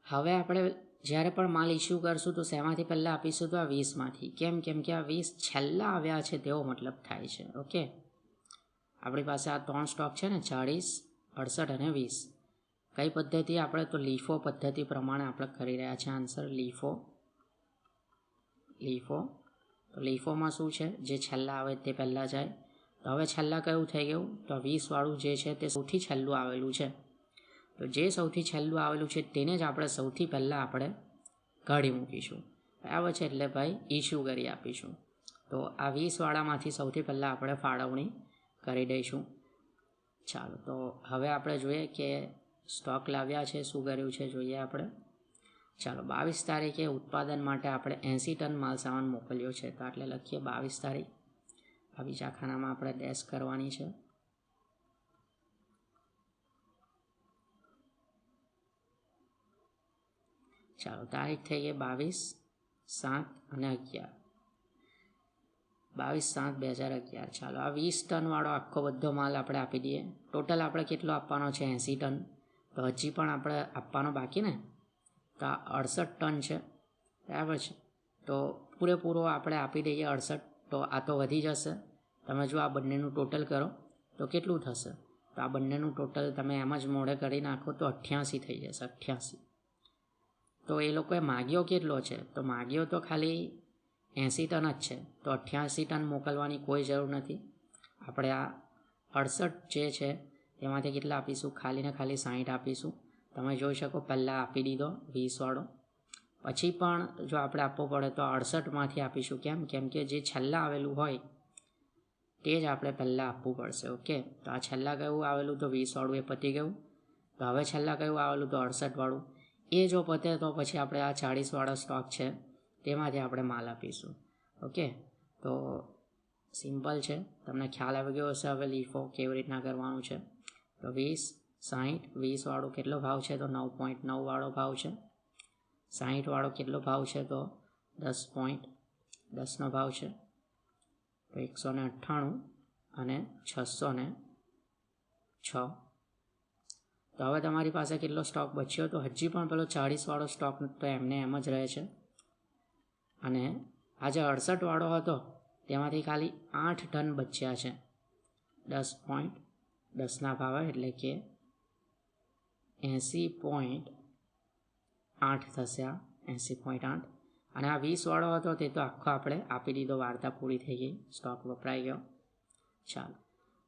આપણે જ્યારે પણ માલ ઇસ્યુ કરશું તો શેમાંથી પહેલાં આપીશું? તો આ 20માંથી. કેમ કે આ 20 છેલ્લા આવ્યા છે તેવો મતલબ થાય છે. ઓકે, આપણી પાસે આ 3 સ્ટોક છે ને 40, 68 અને 20. કઈ પદ્ધતિ? આપણે તો લીફો પદ્ધતિ પ્રમાણે આપણે કરી રહ્યા છીએ આન્સર. લીફો તો લીફોમાં શું છે? જે છેલ્લા આવે તે પહેલાં જાય. તો હવે છેલ્લા કયું થઈ ગયું? તો 20 વાળું જે છે તે સૌથી છેલ્લું આવેલું છે. તો જે સૌથી છેલ્લું આવેલું છે તેને જ આપણે સૌથી પહેલાં આપણે કાઢી મૂકીશું. બરાબર છે? એટલે ભાઈ ઇસ્યુ કરી આપીશું. તો આ 20 વાળામાંથી સૌથી પહેલાં આપણે ફાળવણી કરી દઈશું. ચાલો તો હવે આપણે જોઈએ કે સ્ટોક લાવ્યા છે, શું કર્યું છે જોઈએ આપણે. ચાલો 22 તારીખે ઉત્પાદન માટે આપણે 80 ટન માલ સામાન મોકલ્યો છે. તો એટલે લખીએ 22 તારીખ. આ બીજા ખાનામાં આપણે ડેશ કરવાની છે. ચાલો તારીખ થઈ ગઈ 22/7/11. 22/7/2011. ચાલો આ 20 ટન વાળો આખો બધો માલ આપણે આપી દઈએ. ટોટલ આપણે કેટલો આપવાનો છે? 80 ટન. તો હજી પણ આપણે આપવાનો બાકી ને, તો આ 68 ટન છે. બરાબર છે? તો પૂરેપૂરો આપણે આપી દઈએ 68. તો આ તો વધી જશે. તમે જો આ બંનેનું ટોટલ કરો તો કેટલું થશે? તો આ બંનેનું ટોટલ તમે એમ જ મોઢે કરી નાખો તો 88 થઈ જશે. 88. તો એ લોકોએ માગ્યો કેટલો છે? તો માગ્યો તો ખાલી 80 ટન જ છે. તો 88 ટન મોકલવાની કોઈ જરૂર નથી. આપણે આ 68 જે છે તેમાંથી કેટલા આપીશું? ખાલી ને ખાલી 60 આપીશું. તમે જોઈ શકો પહેલાં આપી દીધો 20 વાળો. પછી પણ જો આપણે આપવો પડે તો 68માંથી આપીશું. કેમ કે જે છેલ્લા આવેલું હોય તે જ આપણે પહેલાં આપવું પડશે. ઓકે, તો આ છેલ્લા કયું આવેલું? તો 20 વાળું, એ પતી ગયું. તો હવે છેલ્લા કયું આવેલું? તો 68 વાળું. એ જો પતે તો પછી આપણે આ 40 વાળો સ્ટોક છે તેમાંથી આપણે માલ આપીશું. ઓકે, તો સિમ્પલ છે, તમને ખ્યાલ આવી ગયો હશે હવે લીફો કેવી રીતના કરવાનું છે. તો 20, 60, 20 વાળું કેટલો ભાવ છે? તો 9.9 વાળો ભાવ છે. 60 વાળો કેટલો ભાવ છે? તો 10.10નો ભાવ છે. તો 198 અને 606. તો હવે તમારી પાસે કેટલો સ્ટોક બચ્યો? તો હજી પણ પેલો 40 વાળો સ્ટોક તો એમને એમ જ રહે છે. અને આ જે 68 વાળો હતો તેમાંથી ખાલી 8 ટન બચ્યા છે 10.10ના ભાવે, એટલે કે 80.8 થશે. આ 80.8. અને આ 20 વાળો હતો તે તો આખો આપણે આપી દીધો. વાર્તા પૂરી થઈ ગઈ, સ્ટોક વપરાઈ ગયો. ચાલો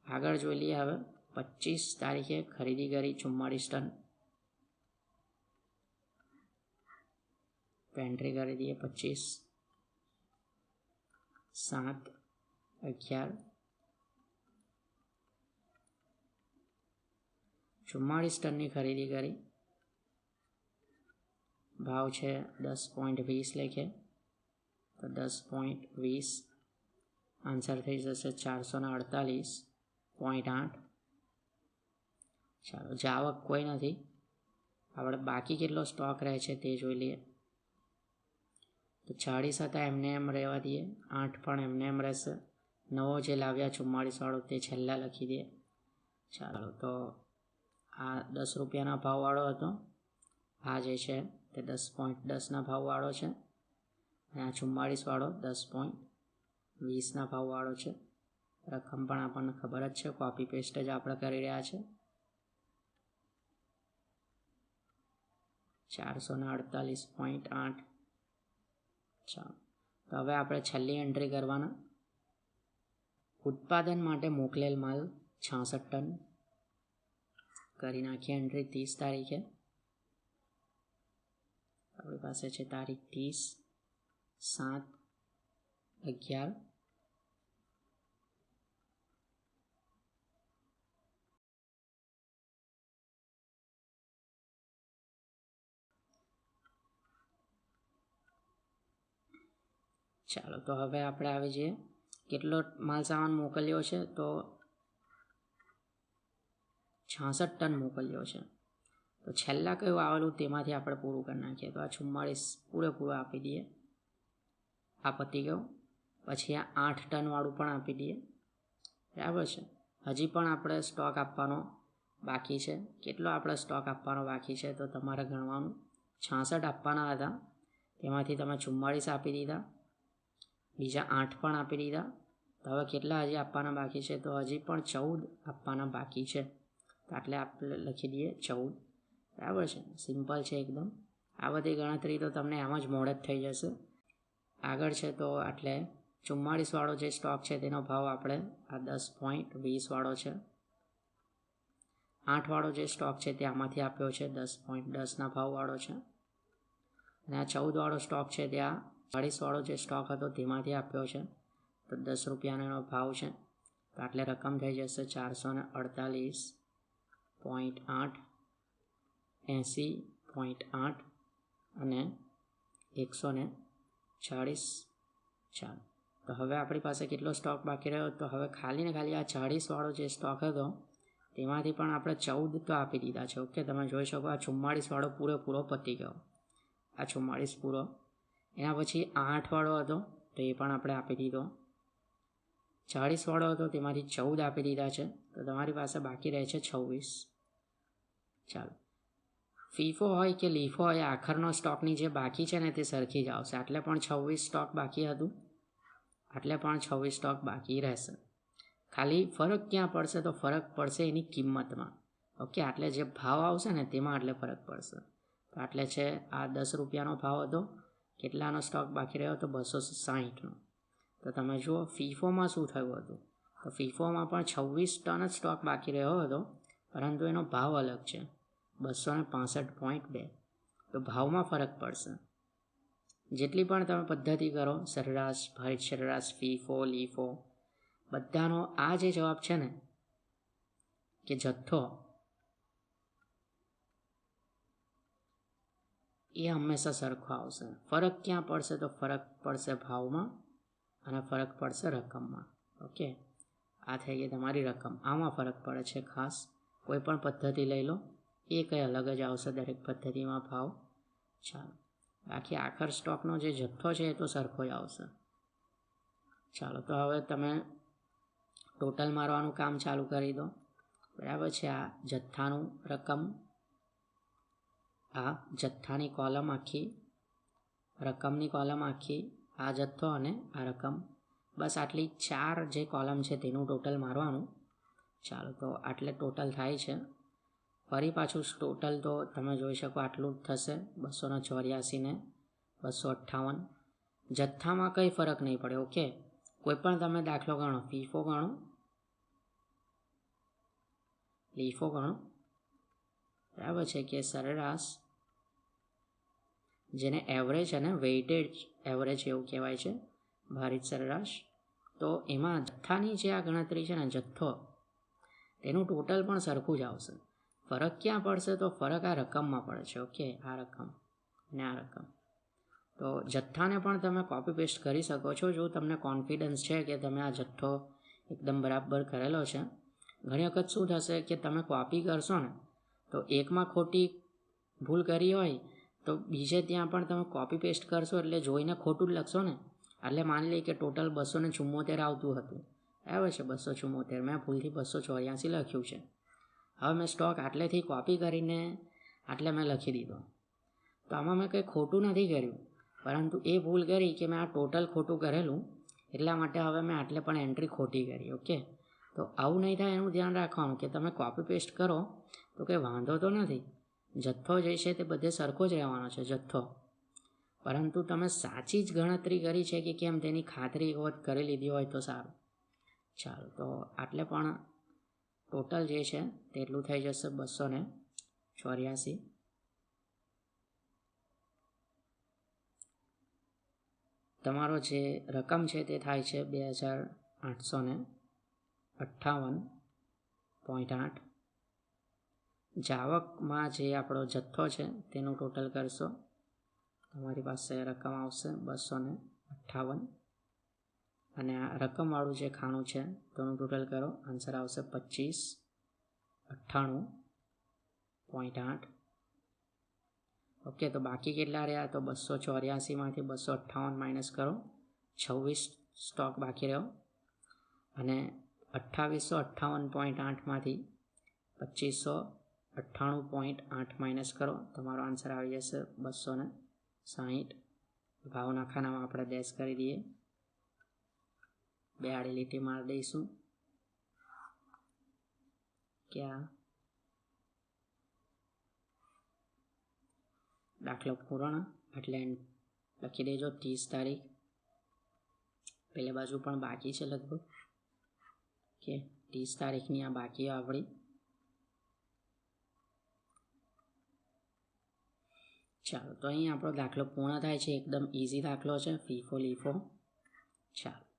આગળ જોઈ લઈએ. હવે 25 તારીખે ખરીદી કરી 44 ટન. એન્ટ્રી કરી દઈએ 25/7/11. 44 ટનની ખરીદી કરી. ભાવ છે 10.20 લેખે. તો 10.20 આન્સર થઈ જશે 448.8. ચાલો જાવક કોઈ નથી. આપણે બાકી કેટલો સ્ટોક રહે છે તે જોઈ લઈએ. તો 40 હતા એમને એમ રહેવા દઈએ. 8 પણ એમને એમ રહેશે. નવો જે લાવ્યા 44 વાળો તે છેલ્લા લખી દઈએ. ચાલો તો આ 10 રૂપિયાના ભાવવાળો હતો. આ જે છે તે 10.10ના ભાવવાળો છે. અને આ 44 વાળો 10.20ના ભાવવાળો છે. રકમ પણ આપણને ખબર જ છે, કોપી પેસ્ટ જ આપણે કરી રહ્યા છે. 448.8. ચાલો તો હવે આપણે છેલ્લી એન્ટ્રી કરવાના. ઉત્પાદન માટે મોકલેલ માલ 66 ટન. કરી નાખીએ એન્ટ્રી 30 તારીખે. આપણી પાસે છે તારીખ 30/7/11. ચાલો તો હવે આપણે આવી જઈએ કેટલો માલ સામાન મોકલ્યો છે, તો 66 ટન મોકલ્યો છે. તો છેલ્લા કયું આવેલું તેમાંથી આપણે પૂરું કરી નાખીએ. તો આ 44 પૂરેપૂરું આપી દઈએ. આ પતી ગયું. પછી આ 8 ટનવાળું પણ આપી દઈએ. બરાબર છે. હજી પણ આપણે સ્ટોક આપવાનો બાકી છે. કેટલો આપણે સ્ટોક આપવાનો બાકી છે તો તમારે ગણવાનું. 66 આપવાના હતા, તેમાંથી તમે 44 આપી દીધા, બીજા 8 પણ આપી દીધા. તો હવે કેટલા હજી આપવાના બાકી છે? તો હજી પણ 14 આપવાના બાકી છે. તો એટલે આપણે લખી દઈએ 14. બરાબર છે. સિમ્પલ છે એકદમ. આ બધી ગણતરી તો તમને એમ જ મોડે જ થઈ જશે. આગળ છે તો એટલે 44 વાળો જે સ્ટોક છે તેનો ભાવ આપણે આ 10.20 વાળો છે. 8 વાળો જે સ્ટોક છે તે આમાંથી આપ્યો છે 10.10ના ભાવવાળો છે. અને આ 14 વાળો સ્ટોક છે ત્યાં 40 વાળો જે સ્ટોક હતો તેમાંથી આપ્યો છે, તો 10 રૂપિયાનો એનો ભાવ છે. તો આટલે રકમ થઈ જશે 448.8, 80.8 અને 140. ચાલો તો હવે આપણી પાસે કેટલો સ્ટોક બાકી રહ્યો? તો હવે ખાલી ને ખાલી આ 40 વાળો જે સ્ટોક હતો તેમાંથી પણ આપણે 14 તો આપી દીધા છે. ઓકે, તમે જોઈ શકો આ 44 વાળો પૂરેપૂરો પતી ગયો. આ 44 પૂરો. એના પછી 8 વાળો હતો તો એ પણ આપણે આપી દીધો. 40 વાળો હતો તેમાંથી 14 આપી દીધા છે. તો તમારી પાસે બાકી રહે છે 26. ચાલો, ફીફો હોય કે લીફો હોય, આખરનો સ્ટોકની જે બાકી છે ને તે સરખી જ આવશે. આટલે પણ 26 સ્ટોક બાકી હતું, આટલે પણ 26 સ્ટોક બાકી રહેશે. ખાલી ફરક ક્યાં પડશે? તો ફરક પડશે એની કિંમતમાં. ઓકે, આટલે જે ભાવ આવશે ને તેમાં આટલે ફરક પડશે. તો આટલે છે આ 10 રૂપિયાનો ભાવ હતો. કેટલાનો સ્ટોક બાકી રહ્યો? તો 260નો. તો તમે જુઓ ફીફોમાં શું થયું હતું. તો ફીફોમાં પણ 26 ટન જ સ્ટોક બાકી રહ્યો હતો, પરંતુ એનો ભાવ અલગ છે, 265.2. તો ભાવમાં ફરક પડશે. જેટલી પણ તમે પદ્ધતિ કરો, સરેરાશ, ભારિત સરેરાશ, ફીફો, લીફો, બધાનો આ જે જવાબ છે ને કે જથ્થો, એ હંમેશા સરખો આવશે. ફરક ક્યાં પડશે? તો ફરક પડશે ભાવમાં અને ફરક પડશે રકમમાં. ઓકે, આ થઈ ગઈ તમારી રકમ. આમાં ફરક પડે છે ખાસ. કોઈ પણ પદ્ધતિ લઈ લો, એ કંઈ અલગ જ આવશે દરેક પદ્ધતિમાં ભાવ. ચાલો, બાકી આખર સ્ટોકનો જે જથ્થો છે એ તો સરખો જ આવશે. ચાલો, તો હવે તમે ટોટલ મારવાનું કામ ચાલુ કરી દો. બરાબર છે. આ જથ્થાનું રકમ, આ જથ્થાની કોલમ આખી, રકમની કોલમ આખી, આ જથ્થો અને આ રકમ, બસ આટલી 4 જે કોલમ છે તેનું ટોટલ મારવાનું. ચાલો, તો આટલે ટોટલ થાય છે. ફરી પાછું ટોટલ તો તમે જોઈ શકો આટલું જ થશે, 284 ને 258. જથ્થામાં કંઈ ફરક નહીં પડે. ઓકે, કોઈ પણ તમે દાખલો ગણો, ફીફો ગણો, લીફો ગણો, બરાબર છે, કે સરેરાશ, જેને એવરેજ અને વેઇટેજ એવરેજ એવું કહેવાય છે, ભારિત સરેરાશ. તો એમાં જથ્થાની જે આ ગણતરી છે ને, જથ્થો, તેનું ટોટલ પણ સરખું જ આવશે. ફરક ક્યાં પડશે? તો ફરક આ રકમમાં પડે છે. ઓકે, આ રકમ ને આ રકમ. તો જથ્થાને પણ તમે કોપી પેસ્ટ કરી શકો છો જો તમને કોન્ફિડન્સ છે કે તમે આ જથ્થો એકદમ બરાબર કરેલો છે. ઘણી વખત શું થશે કે તમે કોપી કરશો ને તો એકમાં ખોટી ભૂલ કરી હોય તો બીજે ત્યાં પણ તમે કોપી પેસ્ટ કરશો એટલે જોઈને ખોટું જ લખશો ને. એટલે માની લઈએ કે ટોટલ 274 આવતું હતું, બરાબર છે, 274, મેં ભૂલથી 284 લખ્યું છે. હવે મેં સ્ટોક આટલેથી કોપી કરીને આટલે મેં લખી દીધો. તો આમાં મેં કંઈ ખોટું નથી કર્યું, પરંતુ એ ભૂલ કરી કે મેં આ ટોટલ ખોટું કરેલું, એટલા માટે હવે મેં આટલે પણ એન્ટ્રી ખોટી કરી. ઓકે, તો આવું નહીં થાય એનું ધ્યાન રાખવાનું કે તમે કોપી પેસ્ટ કરો તો કંઈ વાંધો તો નથી. જથ્થો જે છે તે બધે સરખો જ રહેવાનો છે જથ્થો, પરંતુ તમે સાચી જ ગણતરી કરી છે કે કેમ તેની ખાતરી એક વખત કરી લીધી હોય તો સારું. ચાલો, તો આટલે પણ ટોટલ જે છે તેટલું થઈ જશે 284. તમારો જે રકમ છે તે થાય છે 2858.8. જાવકમાં જે આપણો જથ્થો છે તેનું ટોટલ કરશો, તમારી પાસે રકમ આવશે 258. અને આ રકમવાળું જે ખાનું છે તેનું ટોટલ કરો, આન્સર આવશે 2598.8. ઓકે, તો બાકી કેટલા રહ્યા? તો 284માંથી 258 માઇનસ કરો, 26 સ્ટોક બાકી રહ્યો. અને 2858.8માંથી 2598.8 માઇનસ કરો, તમારો આન્સર આવી જશે 260. ભાવના ખાનામાં આપણે ડેશ કરી દઈએ, 2 આડી લીટી મારી દઈશું. ક્યાં દાખલો પૂર્ણ, એટલે લખી દેજો 30 તારીખ. પેલી બાજુ પણ બાકી છે લગભગ. કે 30 તારીખની આ બાકી આપણી. ચાલો, તો અહીં આપણો દાખલો પૂર્ણ થાય છે. એકદમ ઇઝી દાખલો છે, ફીફો લીફો. ચાલો.